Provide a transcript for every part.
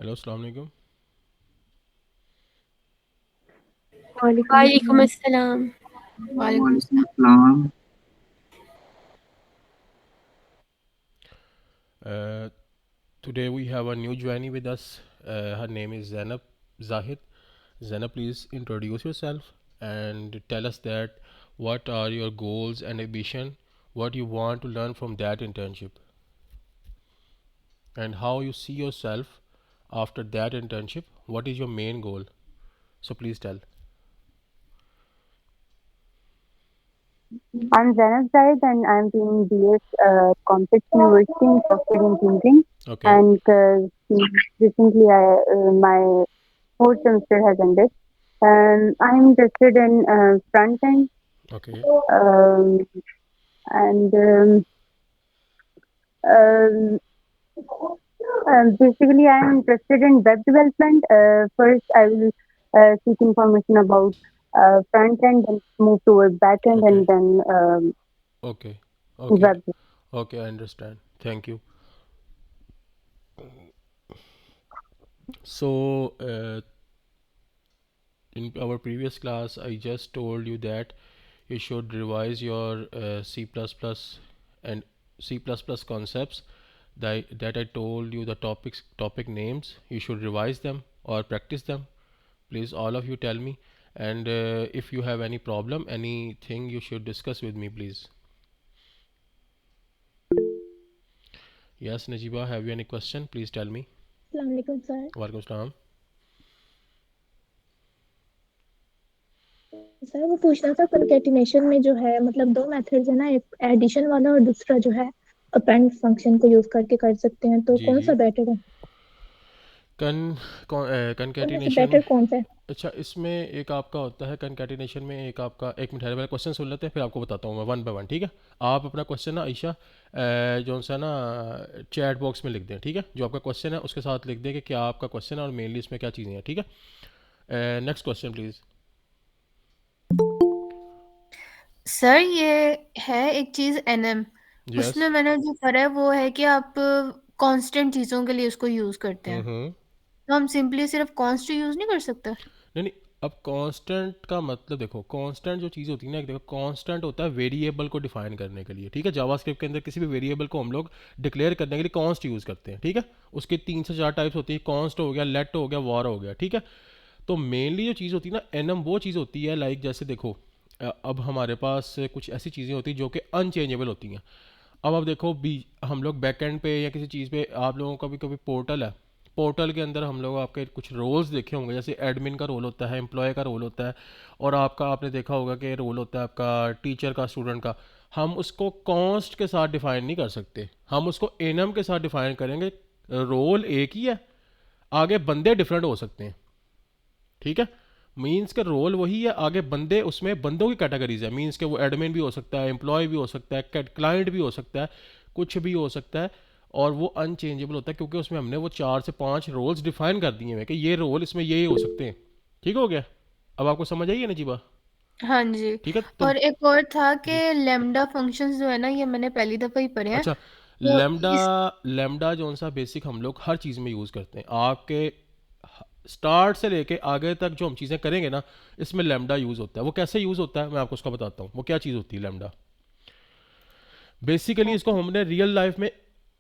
Hello अस्सलाम वालेकुम। वालेकुम वालेकुम अस्सलाम। अस्सलाम। वालेकुम अस्सलाम। Uh, Today we have a new joinee with us. Her name is Zainab Zahid. Zainab, please introduce yourself and tell us that what are your goals and ambition, what you want to learn from that internship, and how you see yourself after that internship. What is your main goal? So please tell. I'm Zainab Zaid and I'm doing BS Complex University in Software Engineering. Okay. And recently, my fourth semester has ended. I'm interested in front end Okay. um, and um, basically, I'm interested in web development. First, I will seek information about front end, then move towards back end, Okay. and then Okay. Okay. web. Okay. I understand. Thank you. So, in our previous class, I just told you that you should revise your C++ and C++ concepts. That I told you the topic names. You should revise them or practice them. Please, all of you tell me. And if you have any problem, anything you should discuss with me, please. Yes, Najiba, have you any question? Please tell me. अस्सलाम वालेकुम sir. Walaikum salam. Sir वो पूछना था concatenation में जो है मतलब दो मेथड्स है ना, एक एडिशन वाला और दूसरा जो है अपेंड फंक्शन को यूज करके कर सकते हैं, तो जी कौन जी। सा बेटर है? कन उनमें से कंकैटिनेशन में। बेटर कौन सा है? अच्छा, इसमें एक आपका होता है कंकैटिनेशन में, एक आपका, एक मिनट पहले क्वेश्चन सुन लेते हैं फिर आपको बताता हूँ मैं वन बाय वन, ठीक है? आप अपना क्वेश्चन ना आयशा जो सा ना चैट बॉक्स में लिख दें, ठीक है? जो आपका क्वेश्चन है उसके साथ लिख दें कि क्या आपका क्वेश्चन है और मेनली इसमें क्या चीज़ें हैं, ठीक है? Next question please. सर ये है एक चीज एनएम। यस। उसमें मैंने जो करा है वो है कि आप कांस्टेंट चीजों के लिए उसको यूज करते हैं, हम्म। तो हम सिंपली सिर्फ कॉन्स्ट यूज नहीं कर सकते? नहीं नहीं, अब कांस्टेंट का मतलब देखो, कांस्टेंट जो चीज़ होती है ना, एक देखो कांस्टेंट होता है वेरिएबल को डिफाइन करने के लिए, ठीक है? जावास्क्रिप्ट के अंदर किसी भी वेरिएबल को हम लोग डिक्लेयर करने के लिए कॉन्स्ट यूज़ करते हैं, ठीक है? उसके 3 से 4 टाइप्स होती है, कॉन्स्ट हो गया, लेट हो गया, वॉर हो गया, ठीक है? तो मेनली जो चीज़ होती है ना एनम, वो चीज़ होती है लाइक जैसे देखो, अब हमारे पास कुछ ऐसी चीज़ें होती हैं जो कि अनचेंजेबल होती हैं। अब आप देखो बी, हम लोग बैकएंड पे या किसी चीज़ पे, आप लोगों का भी कभी पोर्टल है, पोर्टल के अंदर हम लोग आपके कुछ रोल्स देखे होंगे, जैसे एडमिन का रोल होता है, एम्प्लॉय का रोल होता है, और आपका आपने देखा होगा कि रोल होता है आपका टीचर का, स्टूडेंट का। हम उसको कॉन्स्ट के साथ डिफाइन नहीं कर सकते, हम उसको एनम के साथ डिफाइन करेंगे। रोल एक ही है, आगे बंदे डिफरेंट हो सकते हैं, ठीक है? मीन्स का रोल वही है, आगे बंदे, उसमें बंदों की कैटेगरीज है, मीन्स के वो एडमिन भी हो सकता है, एम्प्लॉय भी हो सकता है, क्लाइंट भी हो सकता है, कुछ भी हो सकता है। और वो अनचेंजेबल होता है क्योंकि उसमें हमने वो 4 से 5 रोल्स डिफाइन कर दिए हैं कि ये रोल इसमें ये हो सकते हैं। ठीक हो गया? अब आपको समझ आई है ना जीबा? हाँ जी। ठीक है तो। और एक और था कि जी। लेमडा फंक्शंस जो है ना, ये मैंने पहली दफा ही पढ़े हैं। अच्छा, तो लेमडा। इस लेमडा जो सा बेसिक हम लोग हर चीज़ में यूज़ करते हैं, आपके स्टार्ट से लेके आगे तक जो हम चीज़ें करेंगे ना, इसमें लेमडा यूज़ होता है। वो कैसे यूज़ होता है मैं आपको उसका बताता हूँ, वो क्या चीज़ होती है लेमडा। बेसिकली इसको हमने रियल लाइफ में,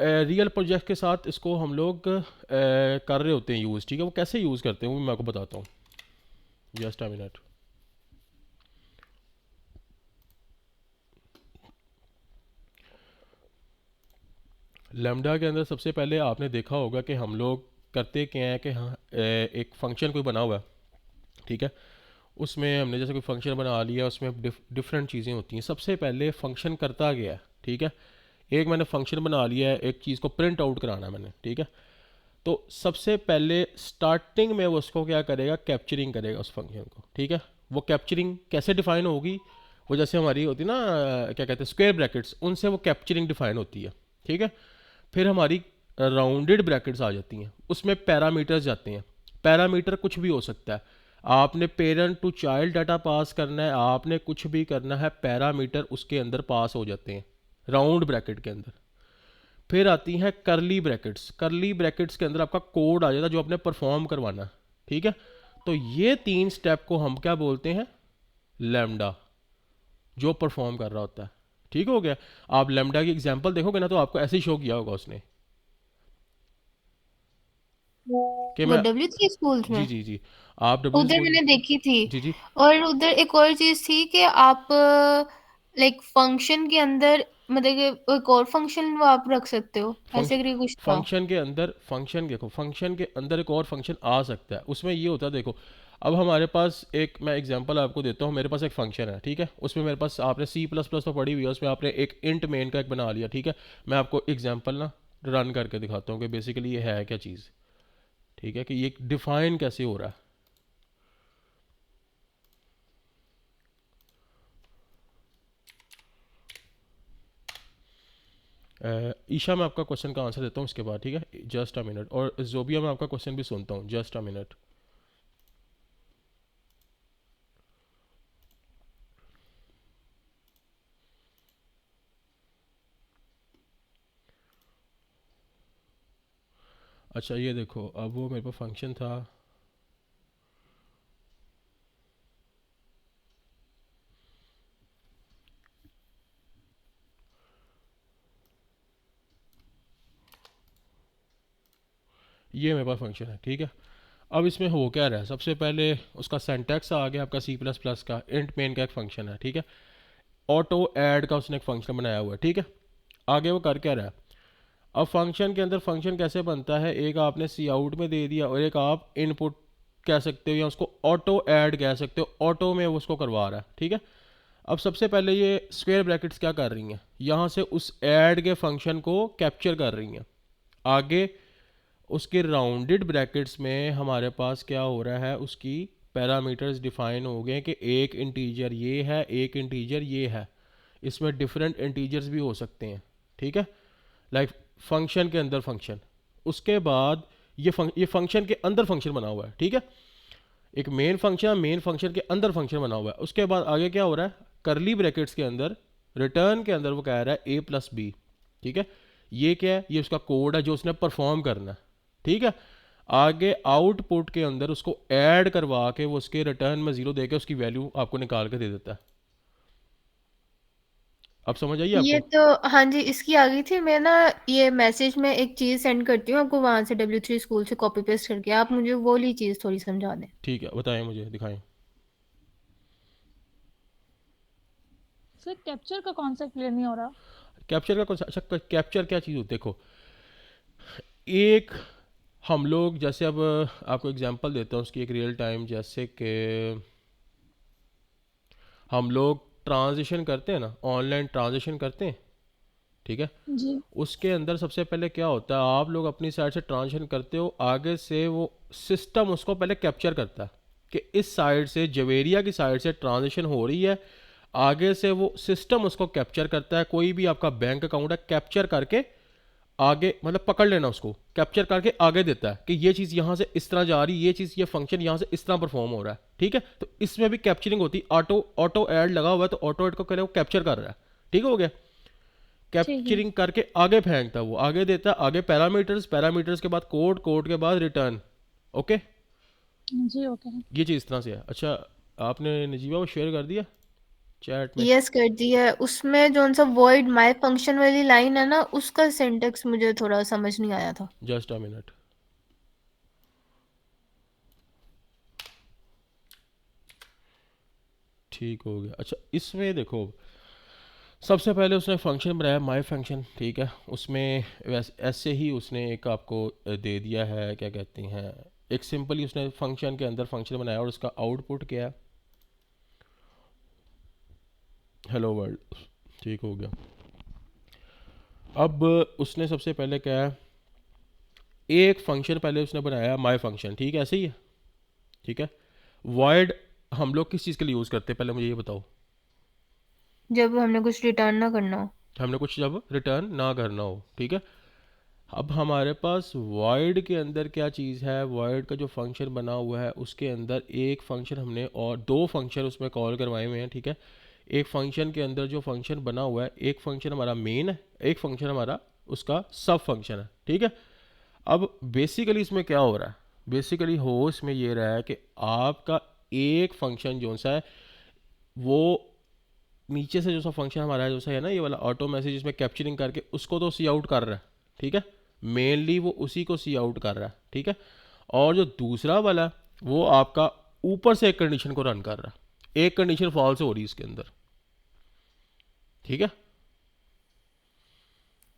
रियल प्रोजेक्ट के साथ इसको हम लोग कर रहे होते हैं यूज़, ठीक है? वो कैसे यूज़ करते हैं वो भी मैं आपको बताता हूँ। Just a minute. लेमडा के अंदर सबसे पहले आपने देखा होगा कि हम लोग करते क्या है कि हाँ, एक फंक्शन कोई बना हुआ है, ठीक है? उसमें हमने जैसे कोई फंक्शन बना लिया, उसमें डिफरेंट चीज़ें होती हैं। सबसे पहले फंक्शन करता गया है, ठीक है? एक मैंने फंक्शन बना लिया है, एक चीज़ को प्रिंट आउट कराना है मैंने, ठीक है? तो सबसे पहले स्टार्टिंग में वो उसको क्या करेगा, कैप्चरिंग करेगा उस फंक्शन को, ठीक है? वो कैप्चरिंग कैसे डिफाइन होगी? वो जैसे हमारी होती है ना, क्या कहते हैं, स्क्वायर ब्रैकेट्स, उनसे वो कैप्चरिंग डिफाइन होती है, ठीक है? फिर हमारी राउंडेड ब्रैकेट्स आ जाती हैं, उसमें पैरामीटर्स जाते हैं। पैरामीटर कुछ भी हो सकता है, आपने parent to child data pass करना है, आपने कुछ भी करना है, पैरामीटर उसके अंदर पास हो जाते हैं, राउंड ब्रैकेट के अंदर। फिर आती हैं करली ब्रैकेट्स। करली ब्रैकेट्स के अंदर आपका कोड आ जाता है जो आपने परफॉर्म करवाना है, ठीक है। तो ये 3 स्टेप को हम क्या बोलते हैं, लैम्डा, जो परफॉर्म कर रहा होता है। ठीक हो गया। आप लैम्डा की एग्जांपल देखोगे ना तो आपको ऐसे ही शो किया होगा उसने कि वो मैं, W3 स्कूल्स जी में जी जी, आप डब्ल्यू उधर स्कूल, मैंने देखी थी। जी जी, और उधर एक और चीज थी कि आप लाइक फंक्शन के अंदर मतलब कि एक और फंक्शन वो आप रख सकते हो, ऐसे करके कुछ था। फंक्शन के अंदर, फंक्शन देखो, फंक्शन के अंदर एक और फंक्शन आ सकता है। उसमें ये होता है, देखो अब हमारे पास एक, मैं एग्जांपल आपको देता हूँ। मेरे पास एक फंक्शन है, ठीक है, उसमें मेरे पास, आपने सी प्लस प्लस तो पढ़ी हुई है, उसमें आपने एक इंट मेन का एक बना लिया, ठीक है। मैं आपको एग्जांपल ना रन करके दिखाता हूँ कि बेसिकली ये है क्या चीज़, ठीक है, कि ये डिफाइन कैसे हो रहा है। ईशा, मैं आपका क्वेश्चन का आंसर देता हूँ उसके बाद, ठीक है, जस्ट अ मिनट। और जोबिया, मैं आपका क्वेश्चन भी सुनता हूँ, जस्ट अ मिनट। अच्छा ये देखो, अब वो मेरे पास फंक्शन था, ये मेरे पास फंक्शन है, ठीक है। अब इसमें हो क्या रहा है, सबसे पहले उसका सिंटैक्स आ गया आपका सी प्लस प्लस का, इंट मेन का एक फंक्शन है, ठीक है। ऑटो ऐड का उसने एक फंक्शन बनाया हुआ है, ठीक है। आगे वो कर क्या रहा है, अब फंक्शन के अंदर फंक्शन कैसे बनता है, एक आपने सी आउट में दे दिया और एक आप इनपुट कह सकते हो या उसको ऑटो ऐड कह सकते हो, ऑटो में वो उसको करवा रहा है, ठीक है। अब सबसे पहले ये स्क्वायर ब्रैकेट्स क्या कर रही हैं, यहाँ से उस ऐड के फंक्शन को कैप्चर कर रही हैं। आगे उसके राउंडेड ब्रैकेट्स में हमारे पास क्या हो रहा है, उसकी पैरामीटर्स डिफाइन हो गए कि एक इंटीजर ये है, एक इंटीजर ये है। इसमें डिफरेंट इंटीजर्स भी हो सकते हैं, ठीक है, लाइक फंक्शन के अंदर फंक्शन। उसके बाद ये फंक्शन के अंदर फंक्शन बना हुआ है, ठीक है। एक मेन फंक्शन, मेन फंक्शन के अंदर फंक्शन बना हुआ है। उसके बाद आगे क्या हो रहा है, करली ब्रैकेट्स के अंदर रिटर्न के अंदर वो कह रहा है a+b, ठीक है। ये क्या है, ये उसका कोड है जो उसने परफॉर्म करना है, ठीक है। आगे आउटपुट के अंदर उसको ऐड करवा के वो उसके रिटर्न में 0 देके उसकी वैल्यू आपको निकाल के दे देता है। अब समझ आइए ये आपको? तो हाँ जी, इसकी आ गई थी। मैं ना ये मैसेज में एक चीज सेंड करती हूँ आपको, वहां से W3 स्कूल से कॉपी पेस्ट करके आप मुझे वो वाली चीज थोड़ी समझा दें। ठीक है, बताएं मुझे, दिखाएं। सर कैप्चर का कॉन्सेप्ट क्लियर नहीं हो रहा। कैप्चर का कौन सा, अच्छा कैप्चर क्या चीज़ होती है, देखो एक, हम लोग जैसे, अब आपको एग्जांपल देता हूँ उसकी एक रियल टाइम, जैसे कि हम लोग ट्रांजिशन करते हैं ना, ऑनलाइन ट्रांजिशन करते हैं, ठीक है। जी। उसके अंदर सबसे पहले क्या होता है, आप लोग अपनी साइड से ट्रांजिशन करते हो, आगे से वो सिस्टम उसको पहले कैप्चर करता है कि इस साइड से, जवेरिया की साइड से ट्रांजिशन हो रही है। आगे से वो सिस्टम उसको कैप्चर करता है, कोई भी आपका बैंक अकाउंट है, कैप्चर करके आगे, मतलब पकड़ लेना उसको, कैप्चर करके आगे देता है कि ये चीज़ यहाँ से इस तरह जा रही है, ये चीज़, ये फंक्शन यहाँ से इस तरह परफॉर्म हो रहा है, ठीक है। तो इसमें भी कैप्चरिंग होती है, ऑटो ऑटो ऐड लगा हुआ है तो ऑटो ऐड को करे वो कैप्चर कर रहा है, ठीक हो गया। ठीक है। कैप्चरिंग करके आगे फेंकता है, वो आगे देता है, आगे पैरामीटर्स, पैरामीटर्स के बाद कोड, कोड के बाद रिटर्न, ओके। जी ओके। ये चीज़ इस तरह से है। अच्छा, आपने नजीबा वो शेयर कर दिया चैट में? यस कर दी है। उसमें जो सा वॉइड माय फंक्शन वाली लाइन है ना, उसका सिंटेक्स मुझे थोड़ा समझ नहीं आया था। Just a minute. ठीक हो गया। अच्छा इसमें देखो, सबसे पहले उसने फंक्शन बनाया माय फंक्शन, ठीक है। उसमें वैसे ऐसे ही उसने एक आपको दे दिया है, क्या कहते हैं, एक सिंपली उसने फंक्शन के अंदर फंक्शन बनाया और उसका आउटपुट क्या है, हेलो वर्ल्ड, ठीक हो गया। अब उसने सबसे पहले क्या है, एक फंक्शन पहले उसने बनाया माय फंक्शन, ठीक है, ऐसे ही है, ठीक है। वॉइड हम लोग किस चीज़ के लिए यूज़ करते हैं, पहले मुझे ये बताओ। जब हमने कुछ रिटर्न ना करना हो। हमने कुछ जब रिटर्न ना करना हो, ठीक है। अब हमारे पास वॉइड के अंदर क्या चीज़ है, वॉइड का जो फंक्शन बना हुआ है उसके अंदर एक फंक्शन हमने और दो फंक्शन उसमें कॉल करवाए हुए हैं, ठीक है। एक फंक्शन के अंदर जो फंक्शन बना हुआ है, एक फंक्शन हमारा मेन है, एक फंक्शन हमारा उसका सब फंक्शन है, ठीक है। अब बेसिकली इसमें क्या हो रहा है, बेसिकली हो इसमें ये रहा है कि आपका एक फंक्शन जो सा है वो नीचे से जो सा फंक्शन हमारा जो सा है ना ये वाला ऑटो मैसेज, इसमें कैप्चरिंग करके उसको तो सी आउट कर रहा है, ठीक है, मेनली वो उसी को सी आउट कर रहा है, ठीक है। और जो दूसरा वाला है, वो आपका ऊपर से एक कंडीशन को रन कर रहा है, एक कंडीशन फॉल्स हो रही है इसके अंदर, ठीक है।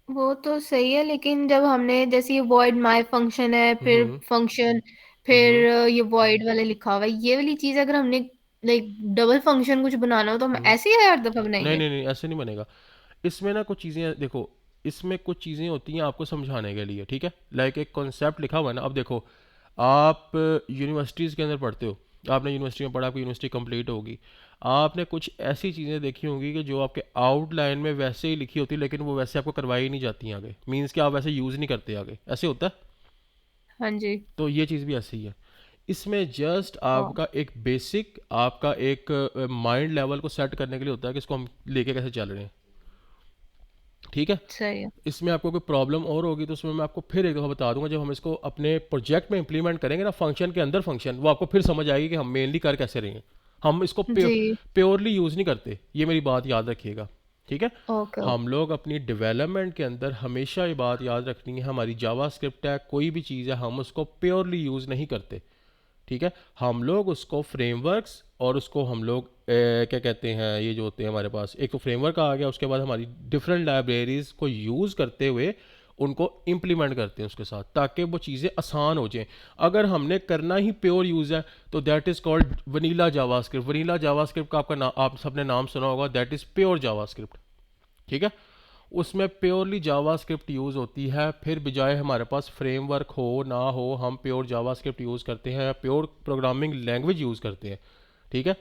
वो तो सही है, लेकिन जब हमने जैसे ये void my फंक्शन है, फिर हम्म फंक्शन, हम्म फिर ये void वाला लिखा हुआ है, ये वाली चीज अगर हमने लाइक डबल फंक्शन कुछ बनाना हो तो हम हम्म। ऐसे ही हर दफा नहीं बनाएंगे? नहीं नहीं, ऐसे नहीं बनेगा। इसमें ना कुछ चीज़ें देखो, इसमें कुछ चीज़ें होती हैं आपको समझाने के लिए, ठीक है। लाइक एक कॉन्सेप्ट लिखा हुआ है ना, अब देखो आप यूनिवर्सिटीज़ के अंदर पढ़ते हो, आपने यूनिवर्सिटी में पढ़ा, आपकी यूनिवर्सिटी कंप्लीट होगी, आपने कुछ ऐसी चीज़ें देखी होंगी कि जो आपके आउटलाइन में वैसे ही लिखी होती है लेकिन वो वैसे आपको करवाई नहीं जाती हैं आगे, मीन्स कि आप वैसे यूज़ नहीं करते आगे, ऐसे होता है। हाँ जी। तो ये चीज़ भी ऐसी ही है। इसमें जस्ट ओ, आपका एक बेसिक, आपका एक माइंड लेवल को सेट करने के लिए होता है कि इसको हम लेके कैसे चल रहे हैं, ठीक है। सही है। इसमें आपको कोई प्रॉब्लम और होगी तो उसमें मैं आपको फिर एक दफ़ा बता दूंगा, जब हम इसको अपने प्रोजेक्ट में इंप्लीमेंट करेंगे ना, फंक्शन के अंदर फंक्शन, वो आपको फिर समझ आएगी कि हम मेनली कर कैसे रहे हैं। हम इसको जी। प्योरली यूज़ नहीं करते, ये मेरी बात याद रखिएगा, ठीक है। Okay okay. हम लोग अपनी डेवलपमेंट के अंदर हमेशा ये बात याद रखनी है, हमारी जावा स्क्रिप्ट है, कोई भी चीज़ है, हम उसको प्योरली यूज़ नहीं करते, ठीक है। हम लोग उसको फ्रेमवर्क्स और उसको हम लोग क्या कहते हैं, ये जो होते हैं हमारे पास, एक तो फ्रेमवर्क आ गया, उसके बाद हमारी डिफरेंट लाइब्रेरीज को यूज़ करते हुए उनको इम्प्लीमेंट करते हैं उसके साथ, ताकि वो चीज़ें आसान हो जाएं। अगर हमने करना ही प्योर यूज़ है तो that is called vanilla JavaScript. Vanilla JavaScript का आपका आप सबने नाम सुना होगा, दैट इज़ प्योर जावास्क्रिप्ट, ठीक है। उसमें प्योरली जावास्क्रिप्ट यूज़ होती है, फिर बजाय हमारे पास फ्रेमवर्क हो ना हो, हम प्योर जावास्क्रिप्ट यूज़ करते हैं, प्योर प्रोग्रामिंग लैंग्वेज यूज़ करते हैं, ठीक है।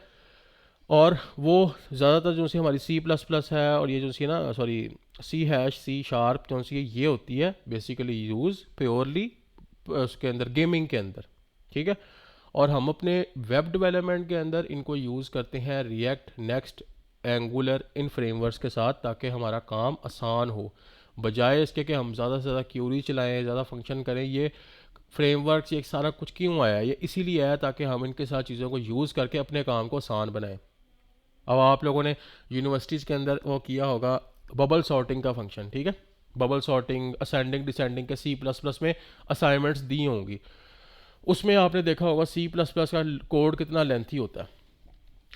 और वो ज़्यादातर जो सी हमारी सी प्लस प्लस है, और ये जो सी ना, sorry, C hash, C sharp जो सी ये होती है बेसिकली यूज़ प्योरली उसके अंदर गेमिंग के अंदर, ठीक है। और हम अपने वेब डेवलपमेंट के अंदर इनको यूज़ करते हैं रिएक्ट, नेक्स्ट, एंगुलर, इन फ्रेमवर्क्स के साथ, ताकि हमारा काम आसान हो, बजाय इसके कि हम ज़्यादा से ज़्यादा क्यूरी चलाएं, ज़्यादा फंक्शन करें। ये फ्रेमवर्क्स ये सारा कुछ क्यों आया है, ये इसीलिए आया ताकि हम इनके साथ चीज़ों को यूज़ करके अपने काम को आसान बनाएं। अब आप लोगों ने यूनिवर्सिटीज़ के अंदर वो किया होगा बबल सॉर्टिंग का फंक्शन, ठीक है। बबल सॉर्टिंग, असेंडिंग डिसेंडिंग के सी प्लस प्लस में असाइनमेंट्स दी होंगी, उसमें आपने देखा होगा सी प्लस प्लस का कोड कितना लेंथी होता है,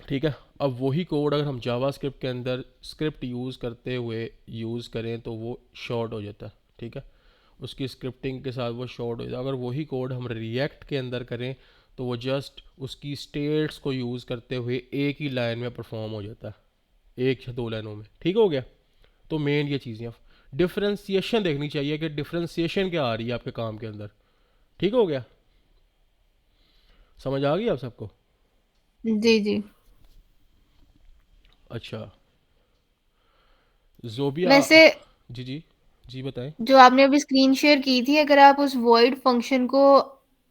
ठीक है। अब वही कोड अगर हम जावा स्क्रिप्ट के अंदर स्क्रिप्ट यूज़ करते हुए यूज़ करें तो वो शॉर्ट हो जाता है, ठीक है। उसकी स्क्रिप्टिंग के साथ वो शॉर्ट हो जाता है। अगर वही कोड हम रिएक्ट के अंदर करें तो वो जस्ट उसकी स्टेट्स को यूज़ करते हुए एक ही लाइन में परफॉर्म हो जाता है, एक या दो लाइनों में, ठीक हो गया। तो मेन ये चीज़ें डिफ्रेंसिएशन देखनी चाहिए कि डिफ्रेंसिएशन क्या आ रही है आपके काम के अंदर, ठीक हो गया। समझ आ गई आप सबको? जी जी। अच्छा, जोबिया, वैसे जी जी, जी बताएं। जो आपने अभी स्क्रीन शेयर की थी, अगर आप उस void फंक्शन को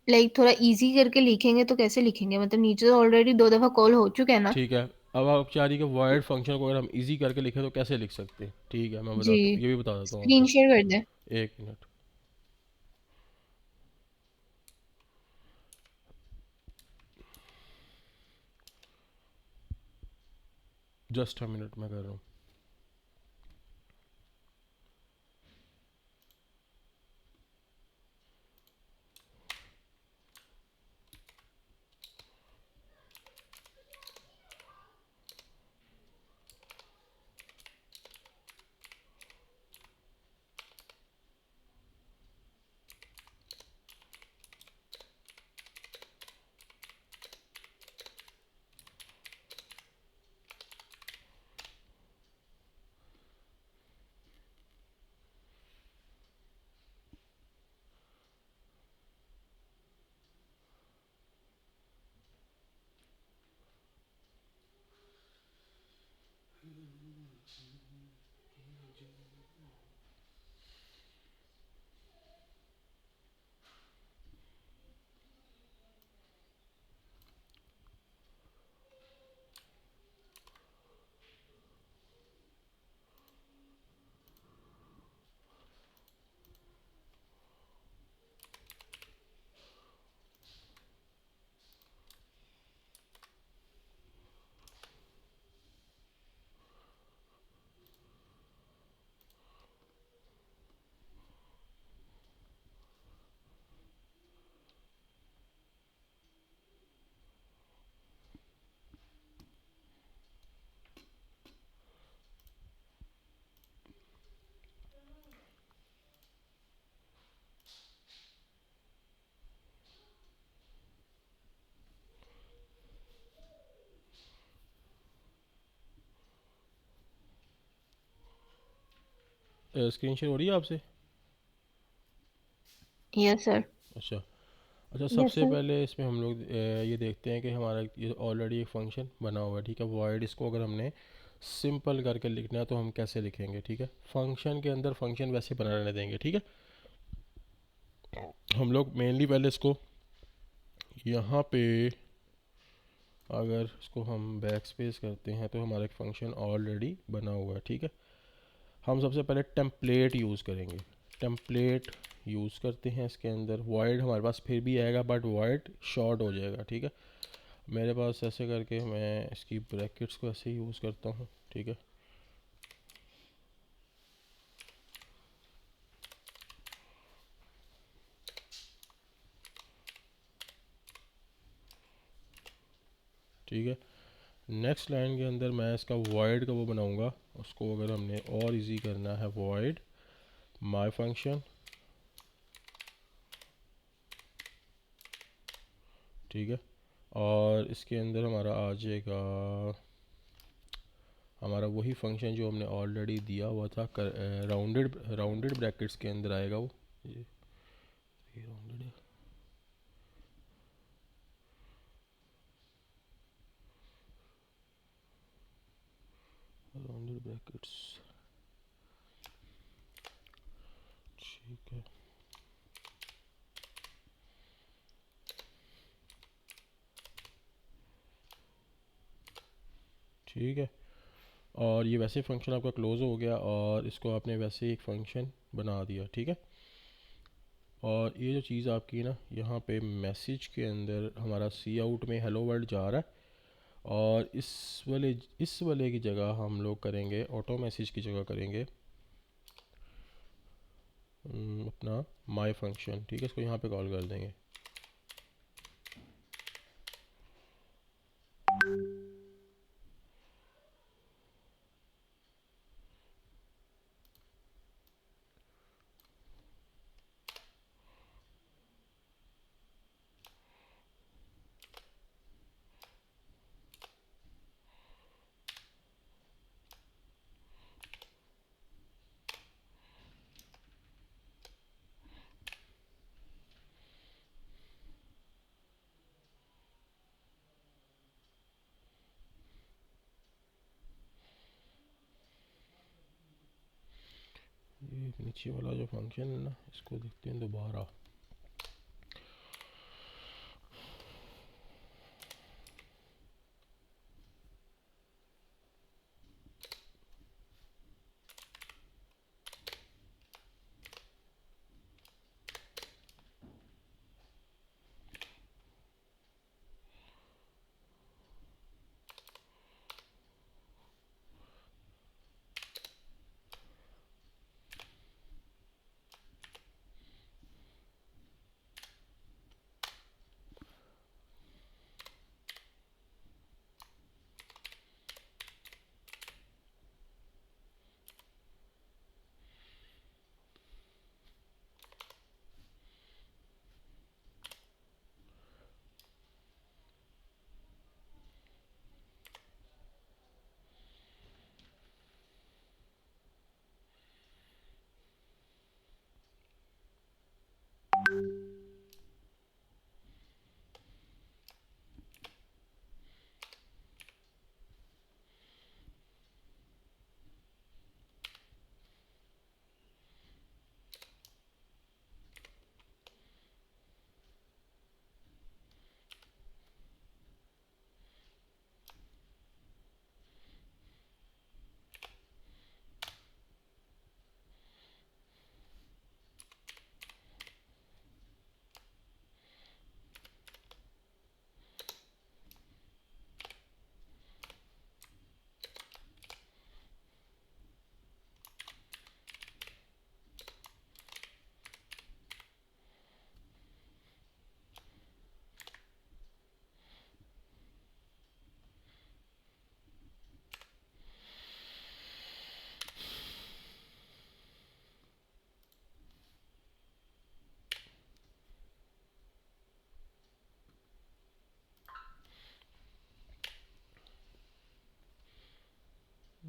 लाइक थोड़ा इजी करके लिखेंगे तो कैसे लिखेंगे? मतलब नीचे तो ऑलरेडी 2 दफा कॉल हो चुका है ना? ठीक है, अब आप चाह रही कि वॉइड फंक्शन को अगर हम इजी करके लिखें तो कैसे लिख सकते हैं, ठीक है, मैं जी, बताता हूँ, ये भी बता देता हूँ स्क्रीन आपको। शेयर कर दें। एक मिनट, जस्ट अ मिनट मैं कर रहा हूँ। स्क्रीन शेयर हो रही है आपसे? Yes sir. अच्छा अच्छा, यस सबसे सर। पहले इसमें हम लोग ये देखते हैं कि हमारा ये ऑलरेडी एक फंक्शन बना हुआ है, ठीक है। वॉइड, इसको अगर हमने सिंपल करके लिखना है तो हम कैसे लिखेंगे, ठीक है। फंक्शन के अंदर फंक्शन वैसे बनाने देंगे, ठीक है। हम लोग मेनली पहले इसको यहाँ पे, अगर इसको हम बैक स्पेस करते हैं तो हमारा एक फंक्शन ऑलरेडी बना हुआ है, ठीक है। हम सबसे पहले टेम्पलेट यूज़ करेंगे। टेम्पलेट यूज़ करते हैं, इसके अंदर वॉइड हमारे पास फिर भी आएगा बट वॉइड शॉर्ट हो जाएगा, ठीक है। मेरे पास ऐसे करके मैं इसकी ब्रैकेट्स को ऐसे यूज़ करता हूँ, ठीक है। ठीक है, नेक्स्ट लाइन के अंदर मैं इसका वॉइड का वो बनाऊंगा। उसको अगर हमने और इजी करना है, वॉइड माय फंक्शन, ठीक है। और इसके अंदर हमारा आ जाएगा हमारा वही फंक्शन जो हमने ऑलरेडी दिया हुआ था, राउंडेड राउंडेड ब्रैकेट्स के अंदर आएगा वो, ये राउंडेड है। राउंडेड ब्रैकेट्स, ठीक है। ठीक है, और ये वैसे फंक्शन आपका क्लोज हो गया और इसको आपने वैसे एक फ़ंक्शन बना दिया, ठीक है। और ये जो चीज़ आपकी ना, यहाँ पे मैसेज के अंदर हमारा सी आउट में हेलो वर्ल्ड जा रहा है, और इस वाले की जगह हम लोग करेंगे, ऑटो मैसेज की जगह करेंगे अपना माय फंक्शन, ठीक है। इसको यहाँ पे कॉल कर देंगे। ये नीचे वाला जो फंक्शन है ना, इसको देखते हैं दोबारा।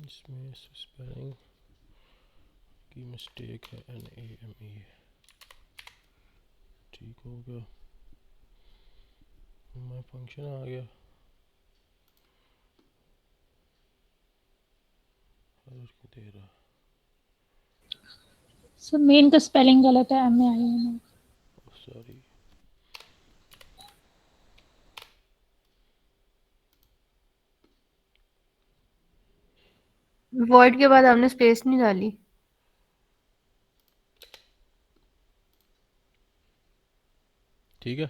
इसमें स्पेलिंग की मिस्टेक है, NAME। ठीक हो गया, मैं फंक्शन आ गया। error क्यों दे रहा है? सर मेन का स्पेलिंग गलत है, MAIN। सॉरी। वर्ड के बाद आपने स्पेस नहीं डाली। ठीक है।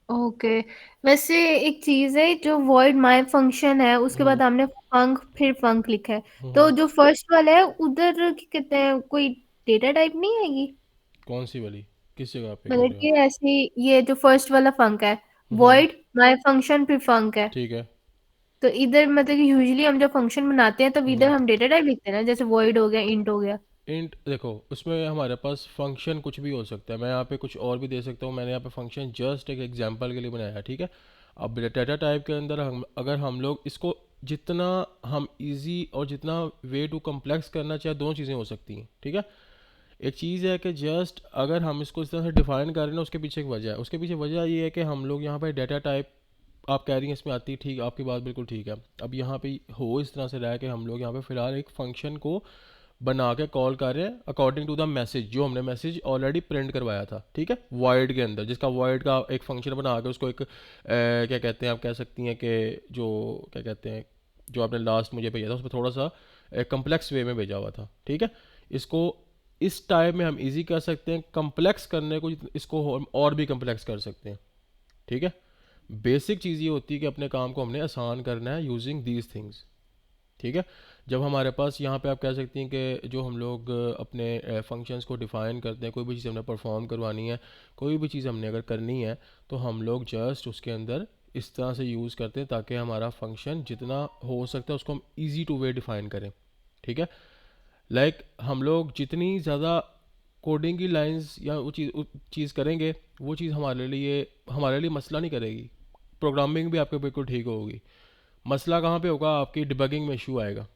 ओके। वैसे एक चीज है, जो void my फंक्शन है उसके बाद आपने फंक फिर फंक लिखा है, तो जो फर्स्ट वाला है उधर क्या कहते हैं, कोई डेटा टाइप नहीं आएगी? कौन सी वाली, किस जगह पे कह मतलब रहे हो? कि ऐसे ये जो फर्स्ट वाला फंक है, हम्म, void my फंक्शन फिर फंक है, ठीक है। तो इधर मतलब कि यूजुअली हम जब फंक्शन बनाते हैं तो इधर हम्म, हम डेटा टाइप लिखते हैं ना, जैसे void हो गया, int हो गया। इंट देखो, उसमें हमारे पास फंक्शन कुछ भी हो सकता है, मैं यहाँ पे कुछ और भी दे सकता हूँ, मैंने यहाँ पे फंक्शन जस्ट एक एग्जांपल के लिए बनाया है, ठीक है। अब डेटा टाइप के अंदर हम अगर हम लोग इसको जितना हम इजी और जितना वे टू कम्प्लेक्स करना चाहे, दोनों चीज़ें हो सकती हैं, ठीक है। एक चीज़ है कि जस्ट अगर हम इसको इस तरह से डिफाइन कर रहे हैं ना, उसके पीछे एक वजह है, उसके पीछे वजह ये है कि हम लोग यहाँ पे डेटा टाइप, आप कह रही हैं इसमें आती है, ठीक, आपकी बात बिल्कुल ठीक है। अब यहाँ पे हो इस तरह से रहा है कि हम लोग यहाँ पे फ़िलहाल एक फ़ंक्शन को बना के कॉल कर रहे हैं अकॉर्डिंग टू द मैसेज, जो हमने मैसेज ऑलरेडी प्रिंट करवाया था, ठीक है, वॉइड के अंदर, जिसका वॉइड का एक फंक्शन बना के उसको एक क्या कहते हैं, आप कह सकती हैं कि जो क्या कहते हैं, जो आपने लास्ट मुझे भेजा था उसमें थोड़ा सा कम्प्लेक्स वे में भेजा हुआ था, ठीक है। इसको इस टाइप में हम इजी कर सकते हैं, कम्प्लेक्स करने को इसको हम और भी कम्प्लेक्स कर सकते हैं, ठीक है। बेसिक चीज़ ये होती है कि अपने काम को हमने आसान करना है यूजिंग दीज थिंग्स, ठीक है। जब हमारे पास यहाँ पे आप कह सकती हैं कि जो हम लोग अपने फंक्शंस को डिफ़ाइन करते हैं, कोई भी चीज़ हमने परफॉर्म करवानी है, कोई भी चीज़ हमने अगर करनी है, तो हम लोग जस्ट उसके अंदर इस तरह से यूज़ करते हैं ताकि हमारा फंक्शन जितना हो सकता है उसको हम ईजी टू वे डिफ़ाइन करें, ठीक है। लाइक हम लोग जितनी ज़्यादा कोडिंग की लाइंस या वो चीज़ करेंगे, वो चीज़ हमारे लिए मसला नहीं करेगी, प्रोग्रामिंग भी आपके बिल्कुल ठीक होगी। मसला कहाँ पे होगा, आपकी डिबगिंग में इशू आएगा।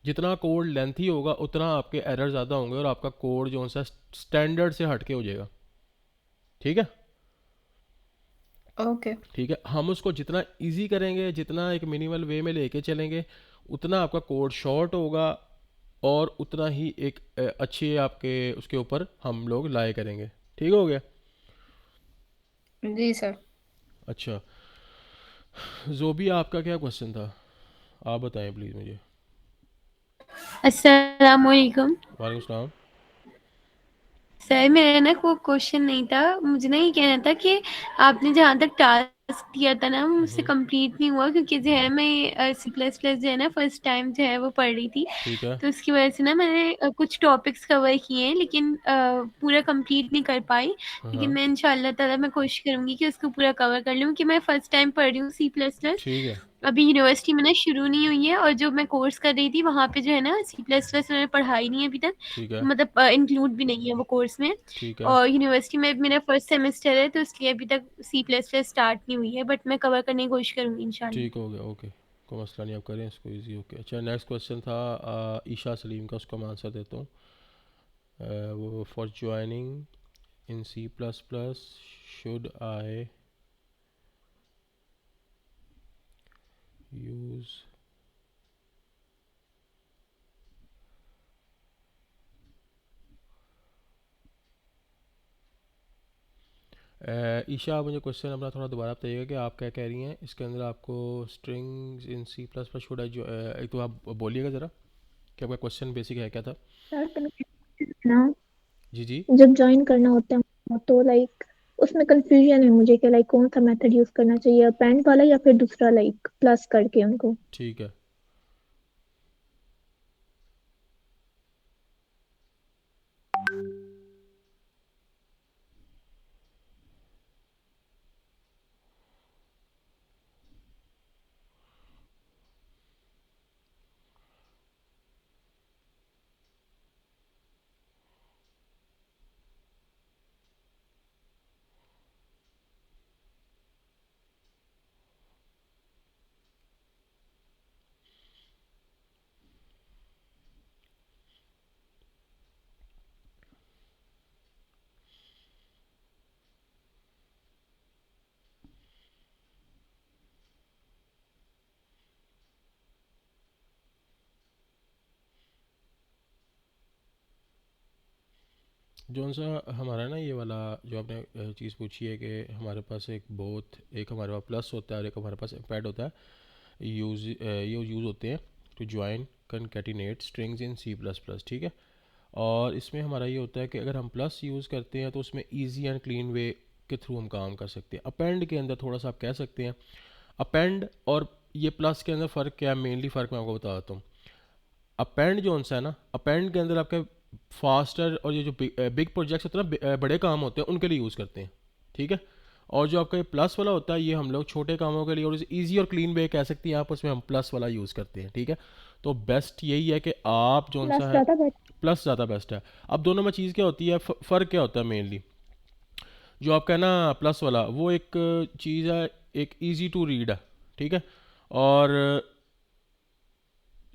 जितना कोड लेंथी होगा उतना आपके एरर ज़्यादा होंगे और आपका कोड जो सा स्टैंडर्ड से हटके हो जाएगा, ठीक है। ओके। ठीक है, हम उसको जितना इजी करेंगे, जितना एक मिनिमल वे में लेके चलेंगे, उतना आपका कोड शॉर्ट होगा और उतना ही एक अच्छे आपके उसके ऊपर हम लोग लाए करेंगे। ठीक हो गया। जी सर। अच्छा, जोबी आपका क्या क्वेश्चन था, आप बताएं प्लीज़ मुझे। अस्सलाम वालेकुम। वालेकुम सलाम। सर मेरा ना कोई क्वेश्चन नहीं था, मुझे ना ये कहना था कि आपने जहाँ तक टास्क दिया था ना, वो मुझसे कंप्लीट नहीं हुआ, क्योंकि जो है मैं C++ जो है ना फर्स्ट टाइम जो है वो पढ़ रही थी, ठीक है। तो उसकी वजह से ना मैंने कुछ टॉपिक्स कवर किए हैं, लेकिन पूरा कंप्लीट नहीं कर पाई। हाँ लेकिन हाँ, मैं इंशाल्लाह ताला मैं कोशिश करूँगी कि उसको पूरा कवर कर लूँ, कि मैं फर्स्ट टाइम पढ़ रही हूँ C++। ठीक है। अभी यूनिवर्सिटी में ना शुरू नहीं हुई है, और जो मैं कोर्स कर रही थी वहाँ पे जो है ना C++ उन्होंने पढ़ाई नहीं है अभी तक, ठीक है। मतलब इंक्लूड भी नहीं है वो कोर्स में। ठीक है। और यूनिवर्सिटी में मेरा फर्स्ट सेमेस्टर है, तो इसलिए अभी तक C++ स्टार्ट नहीं हुई है, बट मैं कवर करने की कोशिश करूँगी इंशाल्लाह। ठीक हो गया, ओके, कोई मसला नहीं, आप करें इसको इजी। ओके, अच्छा, नेक्स्ट क्वेश्चन था ईशा सलीम का, उसका मैं आंसर देता हूँ। वो for joining in C++ should I use Isha, आप मुझे क्वेश्चन अपना थोड़ा दोबारा बताइएगा कि आप क्या कह रही हैं इसके अंदर, आपको स्ट्रिंग्स इन C++ शुड आई जो एक तो आप बोलिएगा ज़रा कि आपका क्वेश्चन बेसिक है क्या था। सर कन्फ्यूजन ना, जी जी। जब ज्वाइन करना होता है तो लाइक उसमें कंफ्यूजन है मुझे कि लाइक कौन सा मेथड यूज करना चाहिए, अपेंड वाला या फिर दूसरा लाइक प्लस करके उनको। ठीक है। जौन सा हमारा ना ये वाला जो आपने चीज़ पूछी है कि हमारे पास एक हमारे पास प्लस होता है और एक हमारे पास पैड होता है, ये यूज़ होते हैं to join concatenate strings in C plus plus, ठीक है। और इसमें हमारा ये होता है कि अगर हम प्लस यूज़ करते हैं तो उसमें ईजी एंड क्लीन वे के थ्रू हम काम कर सकते हैं। अपेंड के अंदर थोड़ा सा आप कह सकते हैं, अपेंड और ये प्लस के अंदर फ़र्क क्या है, मेनली फ़र्क मैं आपको बता देता हूँ। अपेंड जो सा है ना, अपेंड के अंदर आपके फास्टर और ये जो बिग प्रोजेक्ट्स होते हैं ना, बड़े काम होते हैं उनके लिए यूज़ करते हैं, ठीक है। और जो आपका ये प्लस वाला होता है ये हम लोग छोटे कामों के लिए और ईजी और क्लीन वे कह सकती हैं आप, उसमें हम प्लस वाला यूज़ करते हैं, ठीक है। तो बेस्ट यही है कि आप जो प्लस सा है ज़्यादा बेटर। प्लस ज़्यादा बेस्ट है। अब दोनों में चीज़ क्या होती है, फ़र्क क्या होता है मेनली, जो आपका है ना प्लस वाला वो एक चीज़ है, एक ईजी टू रीड है, ठीक है। और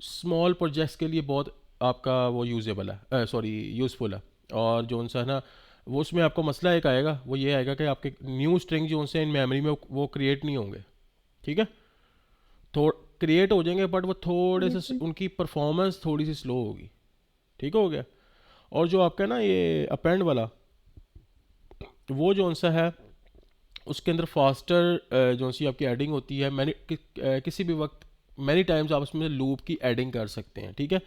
स्मॉल प्रोजेक्ट्स के लिए बहुत आपका वो यूजेबल है, सॉरी यूज़फुल है। और जो सा है ना वो उसमें आपको मसला एक आएगा, वो ये आएगा कि आपके न्यू स्ट्रिंग जो उनसे इन मेमोरी में वो क्रिएट नहीं होंगे, ठीक है। थोड़ क्रिएट हो जाएंगे बट वो थोड़े यस से सर। उनकी परफॉर्मेंस थोड़ी सी स्लो होगी, ठीक हो गया। और जो आपका ना ये अपेंड वाला वो जो सा है उसके अंदर फास्टर जो सी आपकी एडिंग होती है, किसी भी वक्त मैनी टाइम्स आप उसमें लूप की एडिंग कर सकते हैं, ठीक है।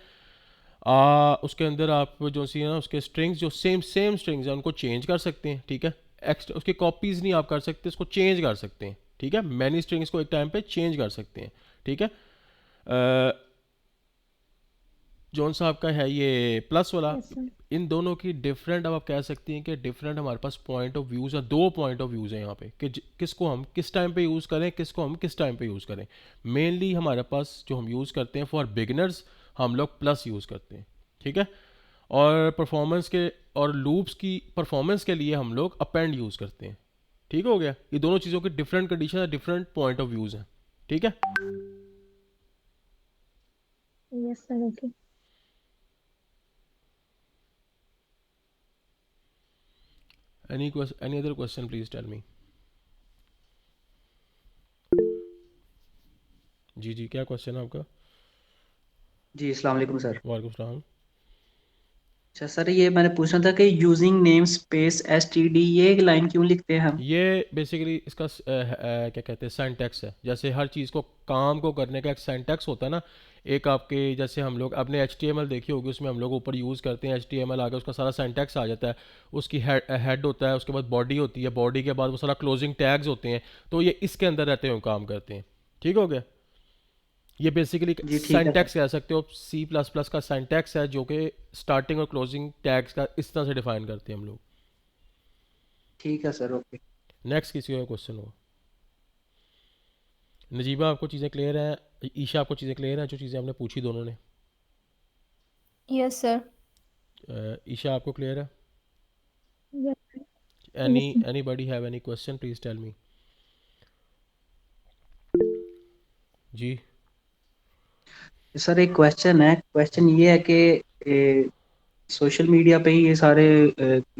उसके अंदर आप जो सी है ना उसके स्ट्रिंग्स जो सेम स्ट्रिंग्स हैं उनको चेंज कर सकते हैं, ठीक है। एक्स्ट्रा उसकी कॉपीज़ नहीं आप कर सकते, उसको चेंज कर सकते हैं, ठीक है। मैनी स्ट्रिंग्स को एक टाइम पे चेंज कर सकते हैं, ठीक है। जौन सा आपका है ये प्लस वाला, यस सर। इन दोनों की डिफरेंट, अब आप कह सकती हैं कि डिफरेंट हमारे पास पॉइंट ऑफ व्यूज़ है, दो पॉइंट ऑफ व्यूज़ हैं यहाँ पे कि किसको हम किस टाइम पे यूज़ करें, किसको हम किस टाइम पे यूज़ करें। मेनली हमारे पास जो हम यूज़ करते हैं फॉर बिगिनर्स हम लोग प्लस यूज़ करते हैं, ठीक है। और परफॉर्मेंस के और लूप्स की परफॉर्मेंस के लिए हम लोग अपेंड यूज़ करते हैं, ठीक हो गया। ये दोनों चीज़ों की डिफरेंट कंडीशन है, डिफरेंट पॉइंट ऑफ व्यूज़ हैं, ठीक है। Yes sir. Okay. Any other question please tell me. जी जी, क्या क्वेश्चन है आपका? जी अस्सलाम वालेकुम सर। वालेकुम सलाम। अच्छा सर, ये मैंने पूछना था कि यूजिंग नेम स्पेस STD ये लाइन क्यों लिखते हैं हम? ये बेसिकली इसका क्या कहते हैं सिंटैक्स है। जैसे हर चीज़ को काम को करने का एक सिंटैक्स होता है ना, एक आपके जैसे हम लोग अपने HTML देखी होगी, उसमें हम लोग ऊपर यूज़ करते हैं HTML, आगे उसका सारा सिंटैक्स आ जाता है। उसकी हेड होता है, उसके बाद बॉडी होती है, बॉडी के बाद वो सारा क्लोजिंग टैग्स होते हैं, तो ये इसके अंदर रहते हुए काम करते हैं, ठीक हो गया। ये बेसिकली जी ठीक है सर। सिंटैक्स कह सकते हो, C++ का सिंटैक्स है जो कि स्टार्टिंग और क्लोजिंग टैग्स का इस तरह से डिफाइन करते हैं हम लोग। ठीक है सर, ओके। नेक्स्ट किसी का क्वेश्चन हो? नजीबा आपको चीज़ें क्लियर हैं? ईशा आपको चीज़ें क्लियर हैं जो चीज़ें आपने पूछी दोनों ने? Yes sir. ईशा आपको क्लियर है? Yes any sir. Anybody have any question please tell me. जी सर एक क्वेश्चन है, क्वेश्चन ये है कि सोशल मीडिया पे ही ये सारे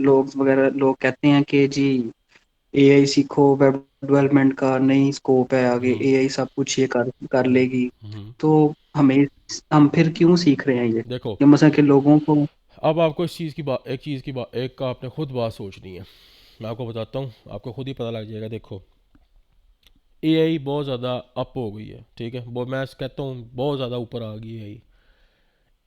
लोग वगैरह लोग कहते हैं कि जी AI सीखो, वेब डेवलपमेंट का नहीं स्कोप है आगे, हम्म AI सब कुछ ये कर लेगी। हम्म। तो हमें हम फिर क्यों सीख रहे हैं ये देखो, कि मतलब कि लोगों को। अब आपको इस चीज़ की बात एक का आपने खुद बात सोचनी है। मैं आपको बताता हूँ, आपको खुद ही पता लग जाएगा। देखो, AI बहुत ज़्यादा अप हो गई है, ठीक है। वो मैं कहता हूँ बहुत ज़्यादा ऊपर आ गई है।